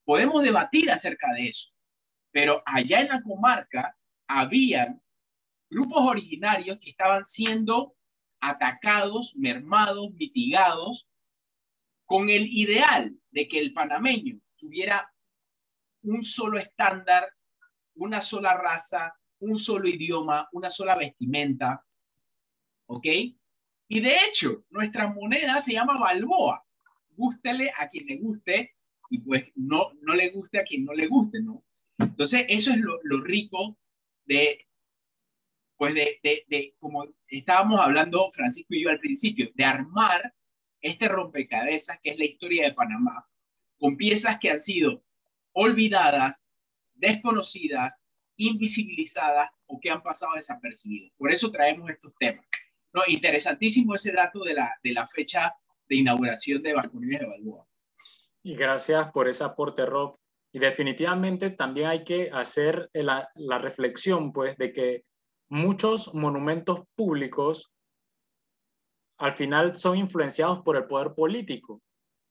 B: Podemos debatir acerca de eso, pero allá en la comarca habían grupos originarios que estaban siendo atacados, mermados, mitigados, con el ideal de que el panameño tuviera un solo estándar, una sola raza, un solo idioma, una sola vestimenta, ¿ok? Y de hecho, nuestra moneda se llama Balboa. Gústele a quien le guste y pues no le guste a quien no le guste, ¿no? Entonces, eso es lo rico pues como estábamos hablando Francisco y yo al principio, de armar este rompecabezas que es la historia de Panamá, con piezas que han sido olvidadas, desconocidas, invisibilizadas o que han pasado desapercibidas. Por eso traemos estos temas. No, interesantísimo ese dato de la fecha de inauguración de Bartolomé de Balboa.
A: Y gracias por ese aporte, Rob. Y definitivamente también hay que hacer la reflexión, pues, de que muchos monumentos públicos al final son influenciados por el poder político,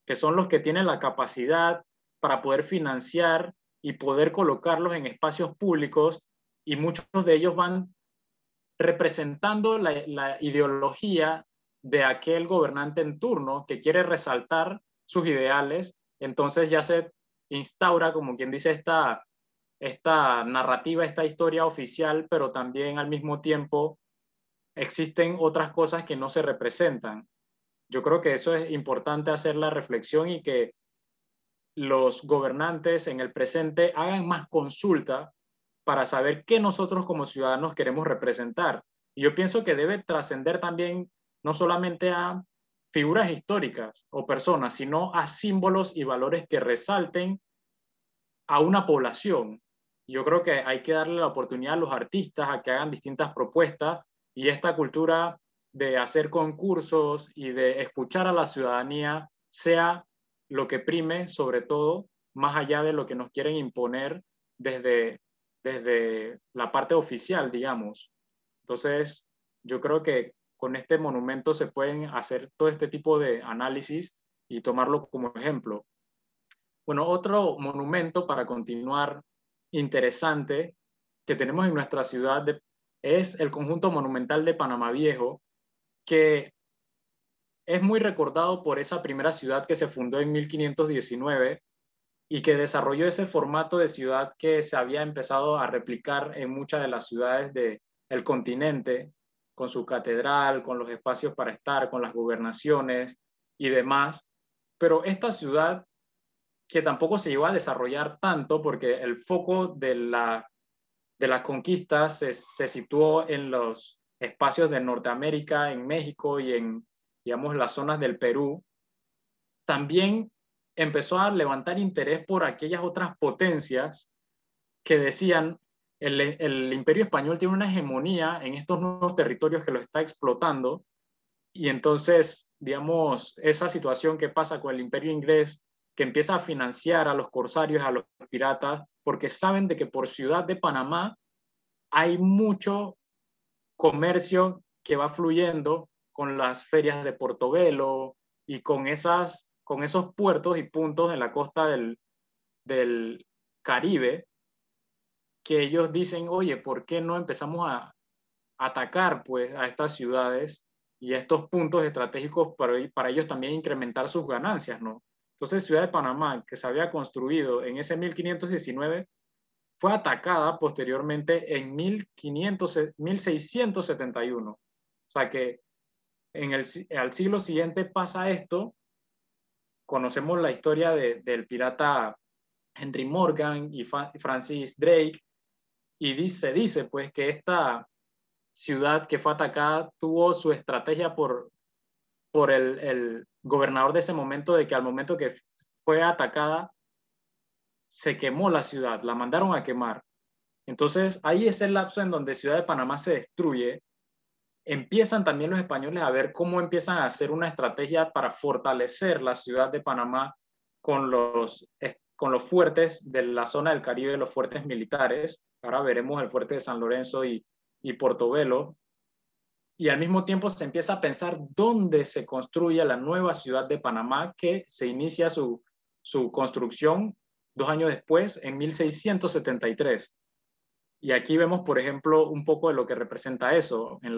A: que son los que tienen la capacidad para poder financiar y poder colocarlos en espacios públicos, y muchos de ellos van representando la ideología de aquel gobernante en turno que quiere resaltar sus ideales. Entonces ya se instaura, como quien dice, esta narrativa, esta historia oficial, pero también al mismo tiempo existen otras cosas que no se representan. Yo creo que eso es importante, hacer la reflexión, y que los gobernantes en el presente hagan más consulta para saber qué nosotros como ciudadanos queremos representar. Y yo pienso que debe trascender también no solamente a figuras históricas o personas, sino a símbolos y valores que resalten a una población. Yo creo que hay que darle la oportunidad a los artistas a que hagan distintas propuestas, y esta cultura de hacer concursos y de escuchar a la ciudadanía sea lo que prime sobre todo, más allá de lo que nos quieren imponer desde la parte oficial, digamos. Entonces, yo creo que con este monumento se pueden hacer todo este tipo de análisis y tomarlo como ejemplo. Bueno, otro monumento, para continuar, interesante, que tenemos en nuestra ciudad es el conjunto monumental de Panamá Viejo, que es muy recordado por esa primera ciudad que se fundó en 1519 y que desarrolló ese formato de ciudad que se había empezado a replicar en muchas de las ciudades del continente, con su catedral, con los espacios para estar, con las gobernaciones y demás. Pero esta ciudad, que tampoco se llegó a desarrollar tanto porque el foco de las conquistas se situó en los espacios de Norteamérica, en México y en, digamos, las zonas del Perú, también empezó a levantar interés por aquellas otras potencias que decían: el Imperio Español tiene una hegemonía en estos nuevos territorios que lo está explotando. Y entonces, digamos, esa situación que pasa con el Imperio Inglés, que empieza a financiar a los corsarios, a los piratas, porque saben de que por Ciudad de Panamá hay mucho comercio que va fluyendo con las ferias de Portobelo y con esos puertos y puntos en la costa del Caribe, que ellos dicen: oye, ¿por qué no empezamos a atacar, pues, a estas ciudades y a estos puntos estratégicos para ellos también incrementar sus ganancias, ¿no? Entonces, Ciudad de Panamá, que se había construido en ese 1519, fue atacada posteriormente en 1671. O sea que al siglo siguiente pasa esto. Conocemos la historia del pirata Henry Morgan y Francis Drake, y se dice pues que esta ciudad que fue atacada tuvo su estrategia por el gobernador de ese momento, de que al momento que fue atacada se quemó la ciudad, la mandaron a quemar. Entonces ahí es el lapso en donde Ciudad de Panamá se destruye. Empiezan también los españoles a ver cómo empiezan a hacer una estrategia para fortalecer la ciudad de Panamá con los fuertes de la zona del Caribe, los fuertes militares. Ahora veremos el fuerte de San Lorenzo y Portobelo. Y al mismo tiempo se empieza a pensar dónde se construye la nueva ciudad de Panamá, que se inicia su construcción 2 años después, en 1673. Y aquí vemos, por ejemplo, un poco de lo que representa eso. En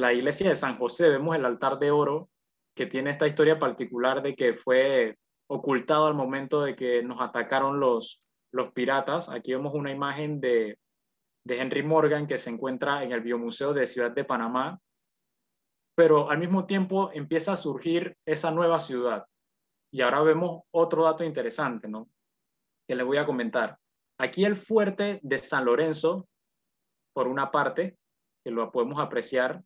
A: la iglesia de San José vemos el altar de oro, que tiene esta historia particular de que fue ocultado al momento de que nos atacaron los piratas. Aquí vemos una imagen de Henry Morgan, que se encuentra en el Biomuseo de Ciudad de Panamá, pero al mismo tiempo empieza a surgir esa nueva ciudad. Y ahora vemos otro dato interesante, ¿no?, que les voy a comentar. Aquí el fuerte de San Lorenzo, por una parte, que lo podemos apreciar,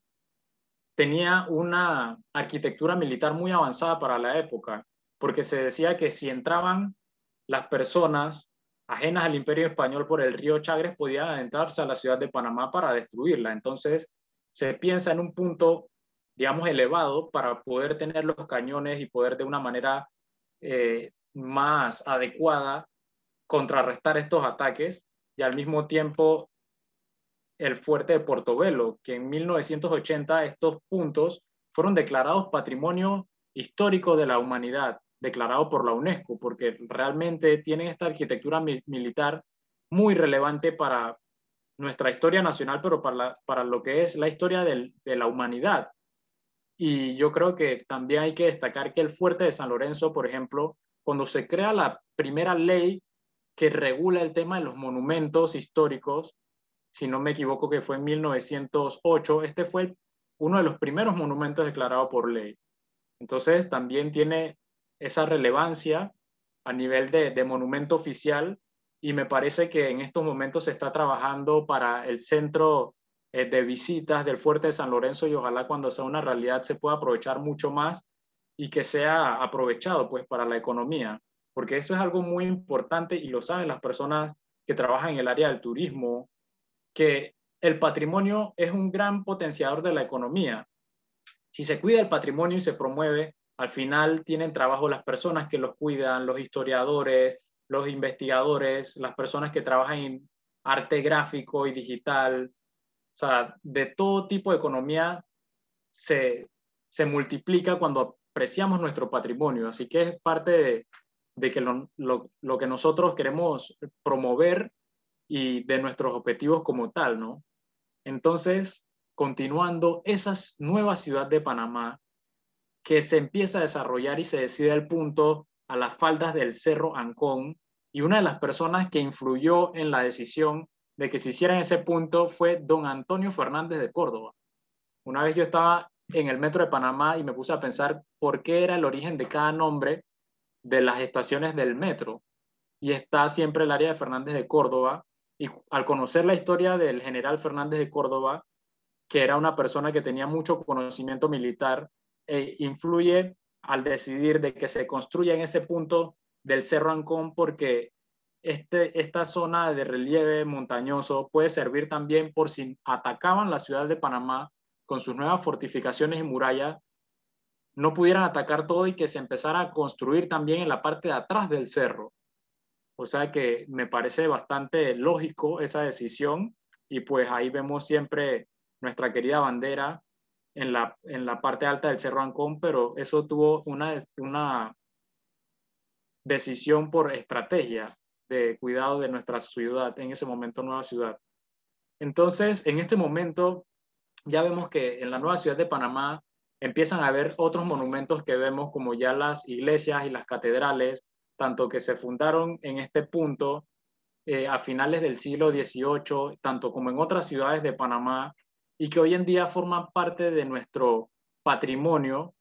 A: tenía una arquitectura militar muy avanzada para la época, porque se decía que si entraban las personas ajenas al Imperio Español por el río Chagres, podían adentrarse a la ciudad de Panamá para destruirla. Entonces, se piensa en un punto, digamos, elevado para poder tener los cañones y poder de una manera más adecuada contrarrestar estos ataques, y al mismo tiempo el fuerte de Portobelo, que en 1980 estos puntos fueron declarados Patrimonio Histórico de la Humanidad, declarado por la UNESCO, porque realmente tienen esta arquitectura militar muy relevante para nuestra historia nacional, pero para lo que es la historia de la humanidad. Y yo creo que también hay que destacar que el fuerte de San Lorenzo, por ejemplo, cuando se crea la primera ley que regula el tema de los monumentos históricos, si no me equivoco que fue en 1908, este fue uno de los primeros monumentos declarados por ley. Entonces también tiene esa relevancia a nivel de monumento oficial, y me parece que en estos momentos se está trabajando para el centro de visitas del Fuerte de San Lorenzo, y ojalá cuando sea una realidad se pueda aprovechar mucho más y que sea aprovechado pues para la economía, porque eso es algo muy importante y lo saben las personas que trabajan en el área del turismo, que el patrimonio es un gran potenciador de la economía. Si se cuida el patrimonio y se promueve, al final tienen trabajo las personas que los cuidan, los historiadores, los investigadores, las personas que trabajan en arte gráfico y digital. O sea, de todo tipo de economía se multiplica cuando apreciamos nuestro patrimonio. Así que es parte de que lo que nosotros queremos promover y de nuestros objetivos como tal, ¿no? Entonces, continuando, esa nueva ciudad de Panamá que se empieza a desarrollar y se decide el punto a las faldas del Cerro Ancón, y una de las personas que influyó en la decisión de que se hiciera en ese punto fue don Antonio Fernández de Córdoba. Una vez yo estaba en el metro de Panamá y me puse a pensar por qué era el origen de cada nombre de las estaciones del metro, y está siempre el área de Fernández de Córdoba, y al conocer la historia del general Fernández de Córdoba, que era una persona que tenía mucho conocimiento militar, influye al decidir de que se construya en ese punto del Cerro Ancón, porque esta zona de relieve montañoso puede servir también por si atacaban la ciudad de Panamá con sus nuevas fortificaciones y murallas, no pudieran atacar todo y que se empezara a construir también en la parte de atrás del cerro. O sea que me parece bastante lógico esa decisión, y pues ahí vemos siempre nuestra querida bandera en la parte alta del Cerro Ancón, pero eso tuvo una decisión por estrategia de cuidado de nuestra ciudad, en ese momento nueva ciudad. Entonces, en este momento ya vemos que en la nueva ciudad de Panamá empiezan a haber otros monumentos que vemos como ya las iglesias y las catedrales, tanto que se fundaron en este punto a finales del siglo XVIII, tanto como en otras ciudades de Panamá, y que hoy en día forman parte de nuestro patrimonio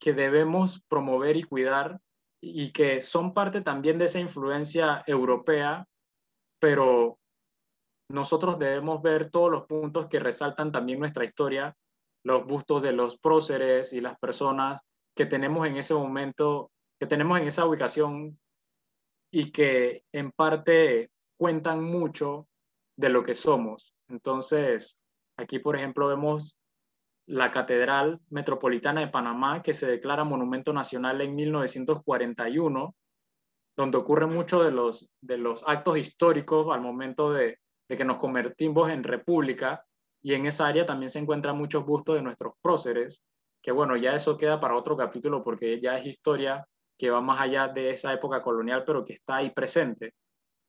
A: que debemos promover y cuidar, y que son parte también de esa influencia europea, pero nosotros debemos ver todos los puntos que resaltan también nuestra historia, los bustos de los próceres y las personas que tenemos en ese momento, que tenemos en esa ubicación, y que en parte cuentan mucho de lo que somos. Entonces, aquí, por ejemplo, vemos la Catedral Metropolitana de Panamá, que se declara Monumento Nacional en 1941, donde ocurren muchos de los actos históricos al momento de que nos convertimos en república, y en esa área también se encuentran muchos bustos de nuestros próceres, que bueno, ya eso queda para otro capítulo porque ya es historia que va más allá de esa época colonial, pero que está ahí presente.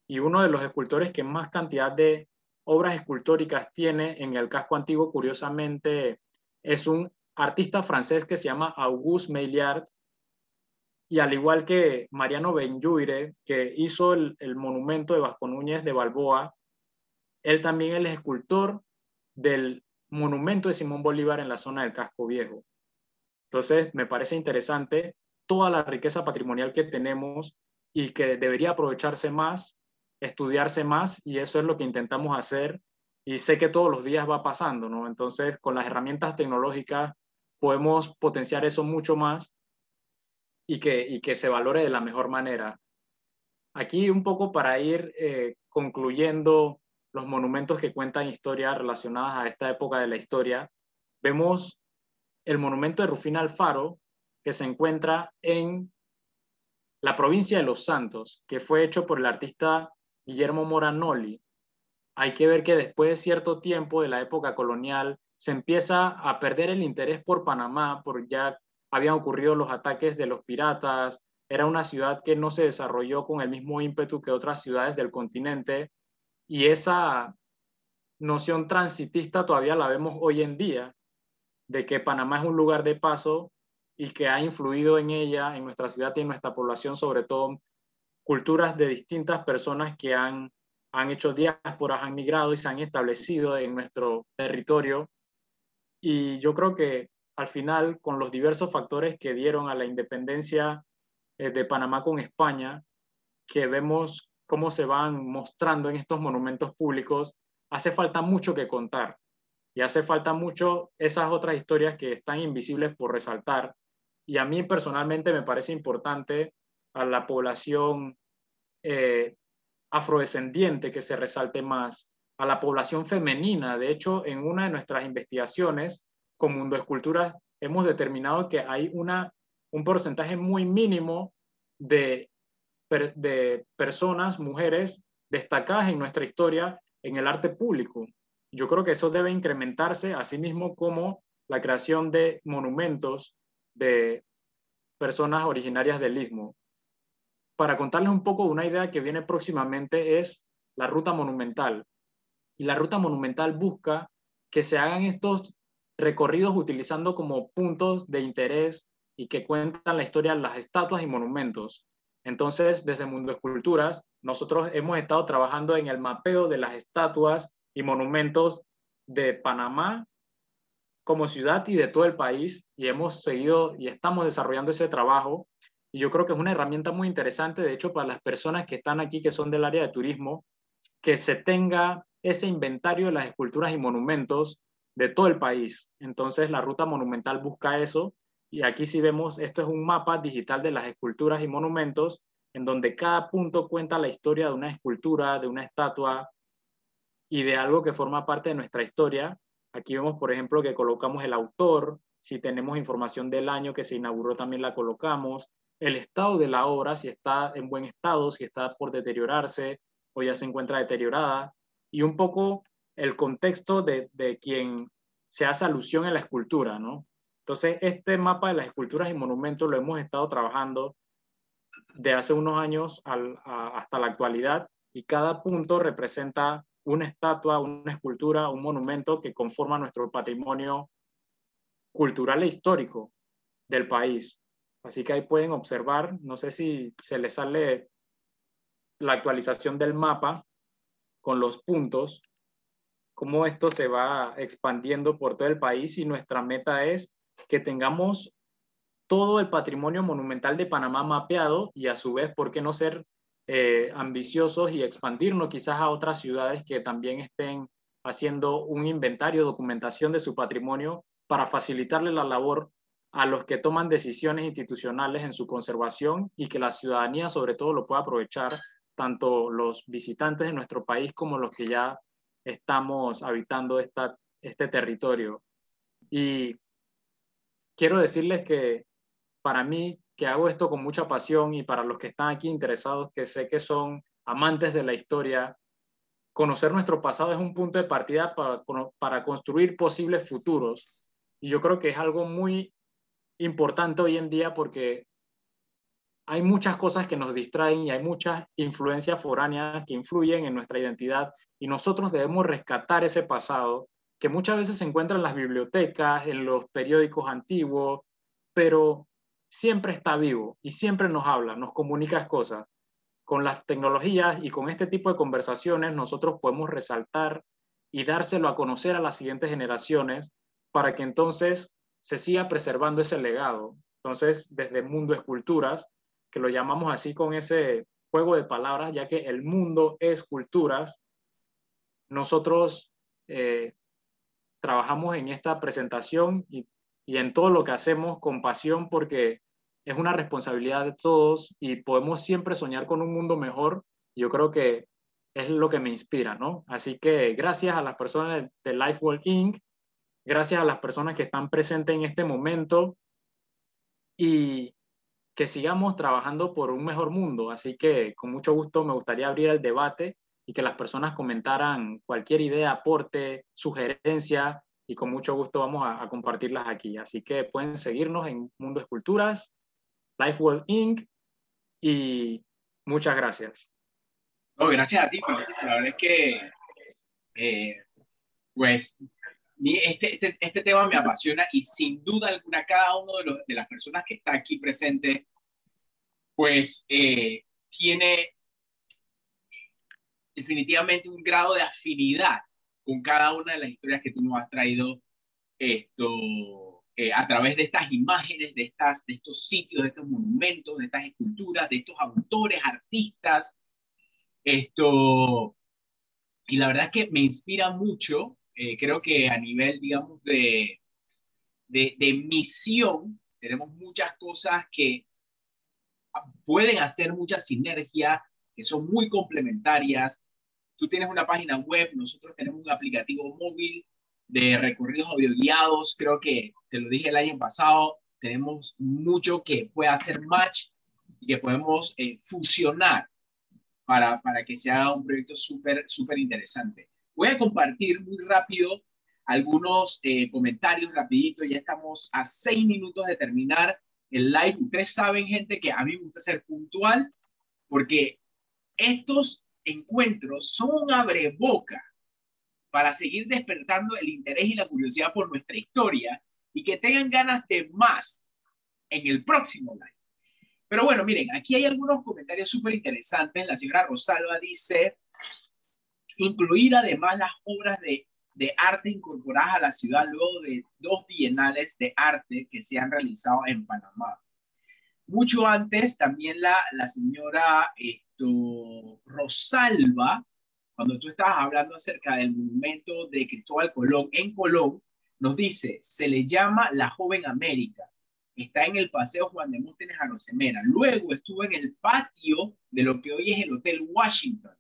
A: Y uno de los escultores que más cantidad de obras escultóricas tiene en el casco antiguo, curiosamente, es un artista francés que se llama Auguste Maillard, y al igual que Mariano Benlluire, que hizo el monumento de Vasco Núñez de Balboa, él también es el escultor del monumento de Simón Bolívar en la zona del Casco Viejo. Entonces, me parece interesante toda la riqueza patrimonial que tenemos y que debería aprovecharse más, estudiarse más, y eso es lo que intentamos hacer, y sé que todos los días va pasando, ¿no? Entonces, con las herramientas tecnológicas podemos potenciar eso mucho más, y que se valore de la mejor manera. Aquí un poco para ir concluyendo los monumentos que cuentan historias relacionadas a esta época de la historia, vemos el monumento de Rufina Alfaro, que se encuentra en la provincia de Los Santos, que fue hecho por el artista Guillermo Moranoli. Hay que ver que después de cierto tiempo de la época colonial se empieza a perder el interés por Panamá, porque ya habían ocurrido los ataques de los piratas, era una ciudad que no se desarrolló con el mismo ímpetu que otras ciudades del continente, y esa noción transitista todavía la vemos hoy en día, de que Panamá es un lugar de paso y que ha influido en ella, en nuestra ciudad y en nuestra población, sobre todo culturas de distintas personas que han hecho diásporas, han migrado y se han establecido en nuestro territorio. Y yo creo que al final, con los diversos factores que dieron a la independencia de Panamá con España, que vemos cómo se van mostrando en estos monumentos públicos, hace falta mucho que contar y hace falta mucho esas otras historias que están invisibles por resaltar. Y a mí personalmente me parece importante a la población eh, afrodescendiente que se resalte más, a la población femenina. De hecho, en una de nuestras investigaciones con Mundo Esculturas hemos determinado que hay un porcentaje muy mínimo de personas, mujeres destacadas en nuestra historia en el arte público. Yo creo que eso debe incrementarse, así mismo como la creación de monumentos de personas originarias del Istmo. Para contarles un poco, una idea que viene próximamente es la ruta monumental. Y la ruta monumental busca que se hagan estos recorridos utilizando como puntos de interés y que cuentan la historia de las estatuas y monumentos. Entonces, desde Mundo Esculturas, nosotros hemos estado trabajando en el mapeo de las estatuas y monumentos de Panamá como ciudad y de todo el país, y hemos seguido y estamos desarrollando ese trabajo. Y yo creo que es una herramienta muy interesante, de hecho, para las personas que están aquí, que son del área de turismo, que se tenga ese inventario de las esculturas y monumentos de todo el país. Entonces, la ruta monumental busca eso, y aquí sí vemos, esto es un mapa digital de las esculturas y monumentos, en donde cada punto cuenta la historia de una escultura, de una estatua y de algo que forma parte de nuestra historia. Aquí vemos, por ejemplo, que colocamos el autor, si tenemos información del año que se inauguró también la colocamos, el estado de la obra, si está en buen estado, si está por deteriorarse o ya se encuentra deteriorada, y un poco el contexto de quien se hace alusión en la escultura, ¿no? Entonces, este mapa de las esculturas y monumentos lo hemos estado trabajando de hace unos años hasta la actualidad, y cada punto representa una estatua, una escultura, un monumento que conforma nuestro patrimonio cultural e histórico del país. Así que ahí pueden observar, no sé si se les sale la actualización del mapa con los puntos, cómo esto se va expandiendo por todo el país, y nuestra meta es que tengamos todo el patrimonio monumental de Panamá mapeado, y a su vez, ¿por qué no ser ambiciosos y expandirnos quizás a otras ciudades que también estén haciendo un inventario, documentación de su patrimonio para facilitarle la labor a los que toman decisiones institucionales en su conservación, y que la ciudadanía sobre todo lo pueda aprovechar, tanto los visitantes de nuestro país como los que ya estamos habitando este territorio? Y quiero decirles que para mí, que hago esto con mucha pasión, y para los que están aquí interesados, que sé que son amantes de la historia, conocer nuestro pasado es un punto de partida para construir posibles futuros. Y yo creo que es algo muy importante hoy en día, porque hay muchas cosas que nos distraen y hay muchas influencias foráneas que influyen en nuestra identidad, y nosotros debemos rescatar ese pasado que muchas veces se encuentra en las bibliotecas, en los periódicos antiguos, pero siempre está vivo y siempre nos habla, nos comunica cosas. Con las tecnologías y con este tipo de conversaciones nosotros podemos resaltar y dárselo a conocer a las siguientes generaciones, para que entonces se siga preservando ese legado. Entonces, desde Mundo Esculturas, que lo llamamos así con ese juego de palabras, ya que el mundo es culturas, nosotros eh, trabajamos en esta presentación y en todo lo que hacemos con pasión, porque es una responsabilidad de todos y podemos siempre soñar con un mundo mejor. Yo creo que es lo que me inspira, ¿no? Así que gracias a las personas de Lifeworld Inc. gracias a las personas que están presentes en este momento y que sigamos trabajando por un mejor mundo. Así que con mucho gusto me gustaría abrir el debate y que las personas comentaran cualquier idea, aporte, sugerencia, y con mucho gusto vamos a compartirlas aquí. Así que pueden seguirnos en Mundo Esculturas, LifeWell Inc. y muchas gracias.
B: No, gracias a ti, Francisco. La verdad es que, eh, pues, este tema me apasiona y sin duda alguna cada uno de las personas que está aquí presente, pues, tiene definitivamente un grado de afinidad con cada una de las historias que tú nos has traído a través de estas imágenes, de estos sitios, de estos monumentos, de estas esculturas, de estos autores, artistas, esto, y la verdad es que me inspira mucho, creo que a nivel, digamos, de misión, tenemos muchas cosas que pueden hacer mucha sinergia, que son muy complementarias. Tú tienes una página web, nosotros tenemos un aplicativo móvil de recorridos audioguiados, creo que te lo dije el año pasado, tenemos mucho que puede hacer match y que podemos fusionar para que se haga un proyecto súper interesante. Voy a compartir muy rápido algunos comentarios rapidito, ya estamos a 6 minutos de terminar el live. Ustedes saben, gente, que a mí me gusta ser puntual porque estos encuentros son un abreboca para seguir despertando el interés y la curiosidad por nuestra historia y que tengan ganas de más en el próximo live. Pero bueno, miren, aquí hay algunos comentarios súper interesantes. La señora Rosalba dice, incluir además las obras de arte incorporadas a la ciudad luego de 2 bienales de arte que se han realizado en Panamá. Mucho antes, también la señora Rosalba, cuando tú estabas hablando acerca del monumento de Cristóbal Colón en Colón, nos dice, se le llama la Joven América. Está en el Paseo Juan de Móstenes a Rosemena. Luego estuvo en el patio de lo que hoy es el Hotel Washington.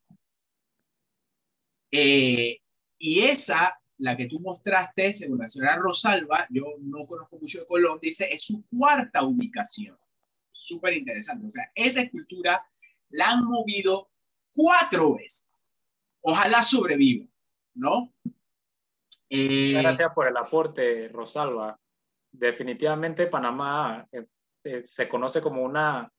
B: Y esa, la que tú mostraste, según la señora Rosalba, yo no conozco mucho de Colón, dice, es su 4ª ubicación. Súper interesante. O sea, esa escultura la han movido 4 veces. Ojalá sobreviva, ¿no?
A: Muchas gracias por el aporte, Rosalba. Definitivamente Panamá se conoce como una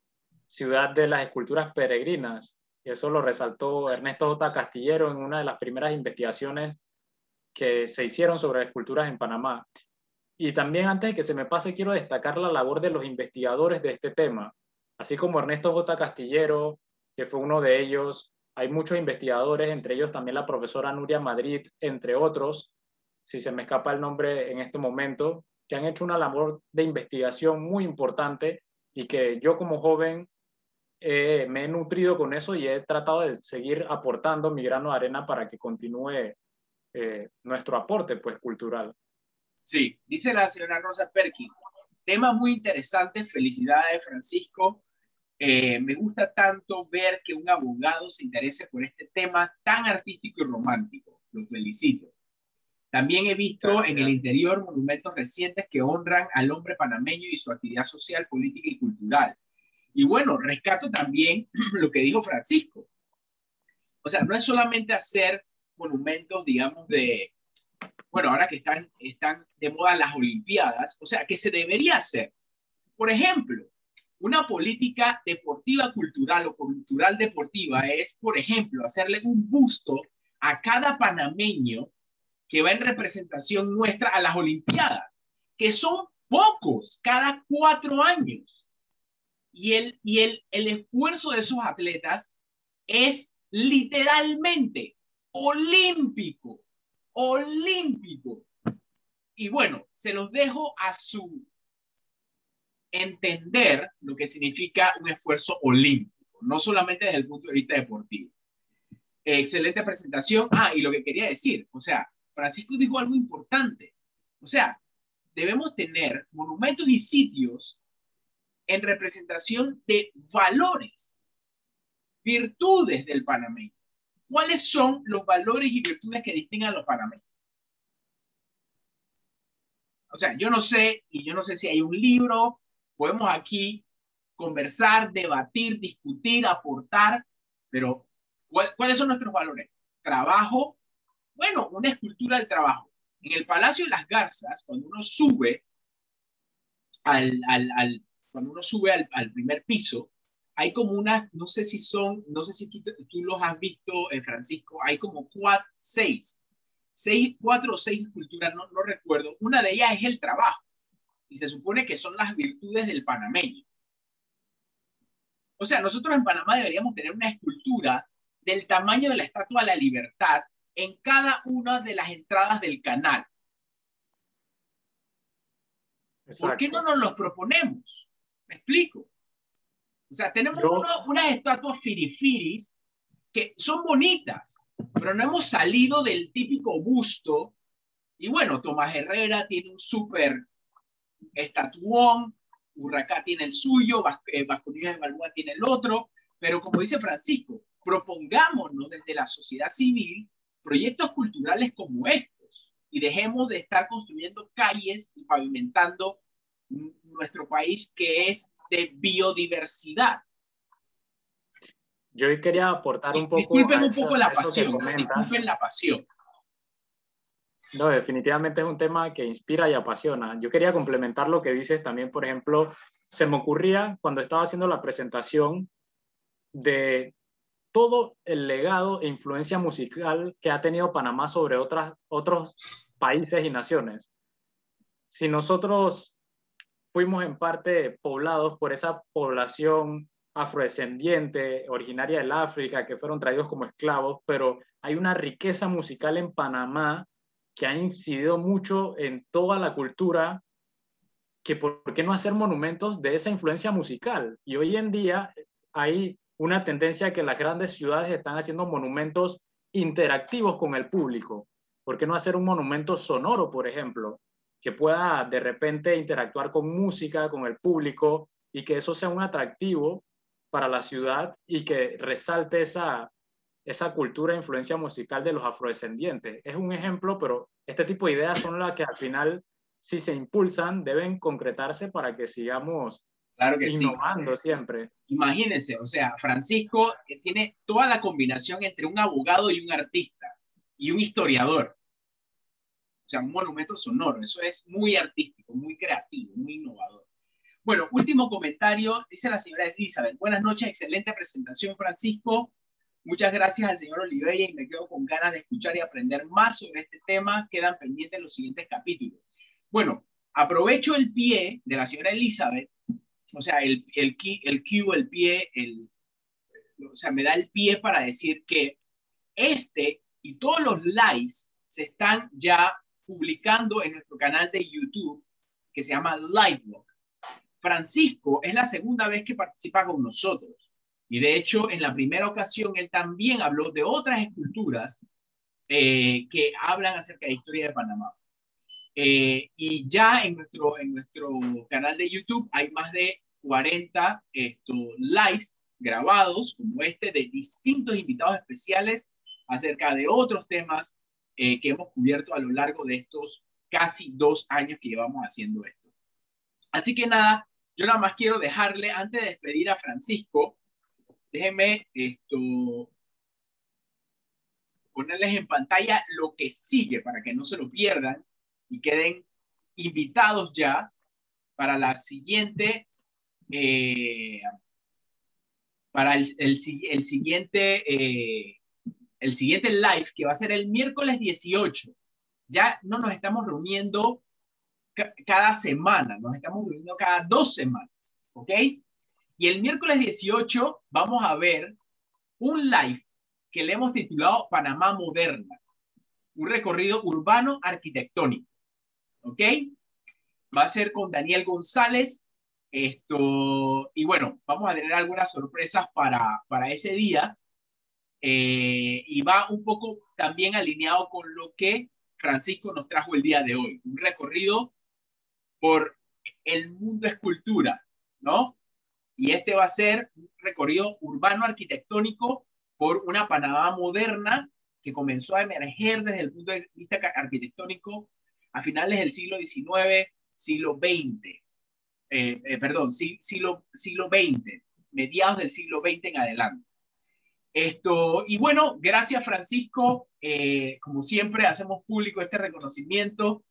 A: ciudad de las esculturas peregrinas. Eso lo resaltó Ernesto J. Castillero en una de las primeras investigaciones que se hicieron sobre esculturas en Panamá. Y también, antes de que se me pase, quiero destacar la labor de los investigadores de este tema. Así como Ernesto J. Castillero, que fue uno de ellos, hay muchos investigadores, entre ellos también la profesora Nuria Madrid, entre otros, si se me escapa el nombre en este momento, que han hecho una labor de investigación muy importante y que yo como joven me he nutrido con eso y he tratado de seguir aportando mi grano de arena para que continúe nuestro aporte pues, cultural.
B: Sí, dice la señora Rosa Perkins. Tema muy interesante. Felicidades, Francisco. Me gusta tanto ver que un abogado se interese por este tema tan artístico y romántico. Los felicito. También he visto en el interior monumentos recientes que honran al hombre panameño y su actividad social, política y cultural. Y bueno, rescato también lo que dijo Francisco. O sea, no es solamente hacer monumentos, digamos, bueno, ahora que están de moda las Olimpiadas, o sea, que se debería hacer. Por ejemplo, una política deportiva cultural o cultural deportiva es, por ejemplo, hacerle un busto a cada panameño que va en representación nuestra a las Olimpiadas, que son pocos cada 4 años. Y el esfuerzo de esos atletas es literalmente olímpico, olímpico. Y bueno, se los dejo a su entender lo que significa un esfuerzo olímpico, no solamente desde el punto de vista deportivo. Excelente presentación. Y lo que quería decir, o sea, Francisco dijo algo importante. O sea, debemos tener monumentos y sitios en representación de valores, virtudes del panameño. ¿Cuáles son los valores y virtudes que distinguen a los panameños? O sea, yo no sé, y yo no sé si hay un libro, podemos aquí conversar, debatir, discutir, aportar, pero ¿cuáles son nuestros valores? Trabajo, bueno, una escultura del trabajo. En el Palacio de las Garzas, cuando uno sube cuando uno sube al primer piso, hay como unas, no sé si son, no sé si tú los has visto, Francisco, hay como cuatro o seis esculturas, no recuerdo. Una de ellas es el trabajo, y se supone que son las virtudes del panameño. O sea, nosotros en Panamá deberíamos tener una escultura del tamaño de la Estatua de la Libertad en cada una de las entradas del canal. ¿Por qué no
A: Exacto.
B: nos los proponemos? ¿Me explico? O sea, tenemos
A: Yo,
B: unas estatuas firifiris que son bonitas, pero no hemos salido del típico busto. Y bueno, Tomás Herrera tiene un súper estatuón, Urracá tiene el suyo, Vasconillos de Balboa tiene el otro, pero como dice Francisco, propongámonos desde la sociedad civil proyectos culturales como estos y dejemos de estar construyendo calles y pavimentando nuestro país que es de biodiversidad.
A: yo quería aportar un poco
B: Disculpen un poco
A: a
B: la
A: eso que
B: pasión,
A: comentas.
B: disculpen la pasión.
A: No, definitivamente es un tema que inspira y apasiona. Yo quería complementar lo que dices también, por ejemplo, se me ocurría cuando estaba haciendo la presentación de todo el legado e influencia musical que ha tenido Panamá sobre otros países y naciones. Si nosotros fuimos en parte poblados por esa población afrodescendiente, originaria del África, que fueron traídos como esclavos, pero hay una riqueza musical en Panamá que ha incidido mucho en toda la cultura, que por qué no hacer monumentos de esa influencia musical. Y hoy en día hay una tendencia que las grandes ciudades están haciendo monumentos interactivos con el público. ¿Por qué no hacer un monumento sonoro, por ejemplo, que pueda de repente interactuar con música, con el público, y que eso sea un atractivo para la ciudad y que resalte esa cultura e influencia musical de los afrodescendientes? Es un ejemplo, pero este tipo de ideas son las que al final, si se impulsan, deben concretarse para que sigamos
B: Claro que sí.
A: innovando siempre.
B: Imagínense, o sea, Francisco tiene toda la combinación entre un abogado y un artista y un historiador. O sea, un monumento sonoro. Eso es muy artístico, muy creativo, muy innovador. Bueno, último comentario, dice la señora Elizabeth. Buenas noches, excelente presentación, Francisco. Muchas gracias al señor Oliveira y me quedo con ganas de escuchar y aprender más sobre este tema. Quedan pendientes los siguientes capítulos. Bueno, aprovecho el pie de la señora Elizabeth, o sea, el pie, o sea, me da el pie para decir que este y todos los lives se están ya publicando en nuestro canal de YouTube que se llama Liveblog. Francisco es la segunda vez que participa con nosotros y de hecho en la primera ocasión él también habló de otras esculturas que hablan acerca de la historia de Panamá. Y ya en nuestro canal de YouTube hay más de 40 lives grabados como este de distintos invitados especiales acerca de otros temas que hemos cubierto a lo largo de estos casi 2 años que llevamos haciendo esto. Así que nada, yo nada más quiero dejarle, antes de despedir a Francisco, déjenme ponerles en pantalla lo que sigue para que no se lo pierdan y queden invitados ya para la siguiente, para el siguiente live que va a ser el miércoles 18. Ya no nos estamos reuniendo cada semana, nos estamos reuniendo cada 2 semanas, ¿ok? Y el miércoles 18 vamos a ver un live que le hemos titulado Panamá Moderna, un recorrido urbano arquitectónico, ¿ok? Va a ser con Daniel González, y bueno, vamos a tener algunas sorpresas para ese día, y va un poco también alineado con lo que Francisco nos trajo el día de hoy, un recorrido por el mundo escultura, ¿no? Y este va a ser un recorrido urbano arquitectónico por una Panamá moderna que comenzó a emerger desde el punto de vista arquitectónico a finales del siglo XIX, siglo XX, siglo XX, mediados del siglo XX en adelante. Y bueno, gracias Francisco, como siempre hacemos público este reconocimiento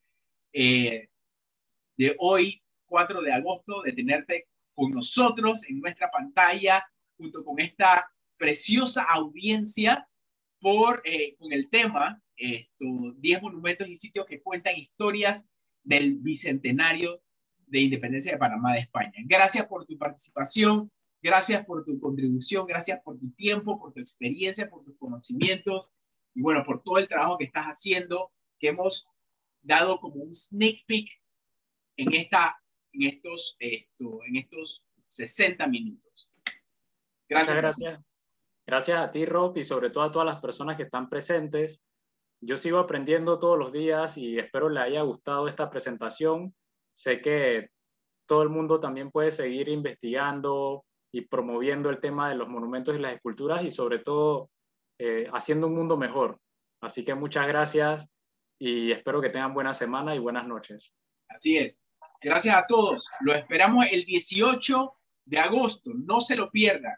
B: de hoy, 4 de agosto, de tenerte con nosotros en nuestra pantalla, junto con esta preciosa audiencia con el tema 10 monumentos y sitios que cuentan historias del bicentenario de independencia de Panamá de España. Gracias por tu participación, gracias por tu contribución, gracias por tu tiempo, por tu experiencia, por tus conocimientos y bueno, por todo el trabajo que estás haciendo, que hemos dado como un sneak peek en estos 60 minutos.
A: Gracias. Gracias. Gracias a ti, Rob, y sobre todo a todas las personas que están presentes. Yo sigo aprendiendo todos los días y espero les haya gustado esta presentación. Sé que todo el mundo también puede seguir investigando y promoviendo el tema de los monumentos y las esculturas y sobre todo haciendo un mundo mejor. Así que muchas gracias y espero que tengan buena semana y buenas noches.
B: Así es. Gracias a todos. Lo esperamos el 18 de agosto. No se lo pierdan.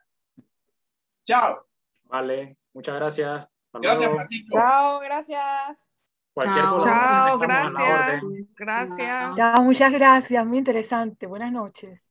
B: Chao.
A: Vale, muchas gracias.
B: Gracias, Francisco.
C: Chao, gracias.
A: Cualquier
D: Chao,
A: colaboración estamos a la orden.
D: gracias.
C: Gracias.
D: Chao, muchas gracias, muy interesante. Buenas noches.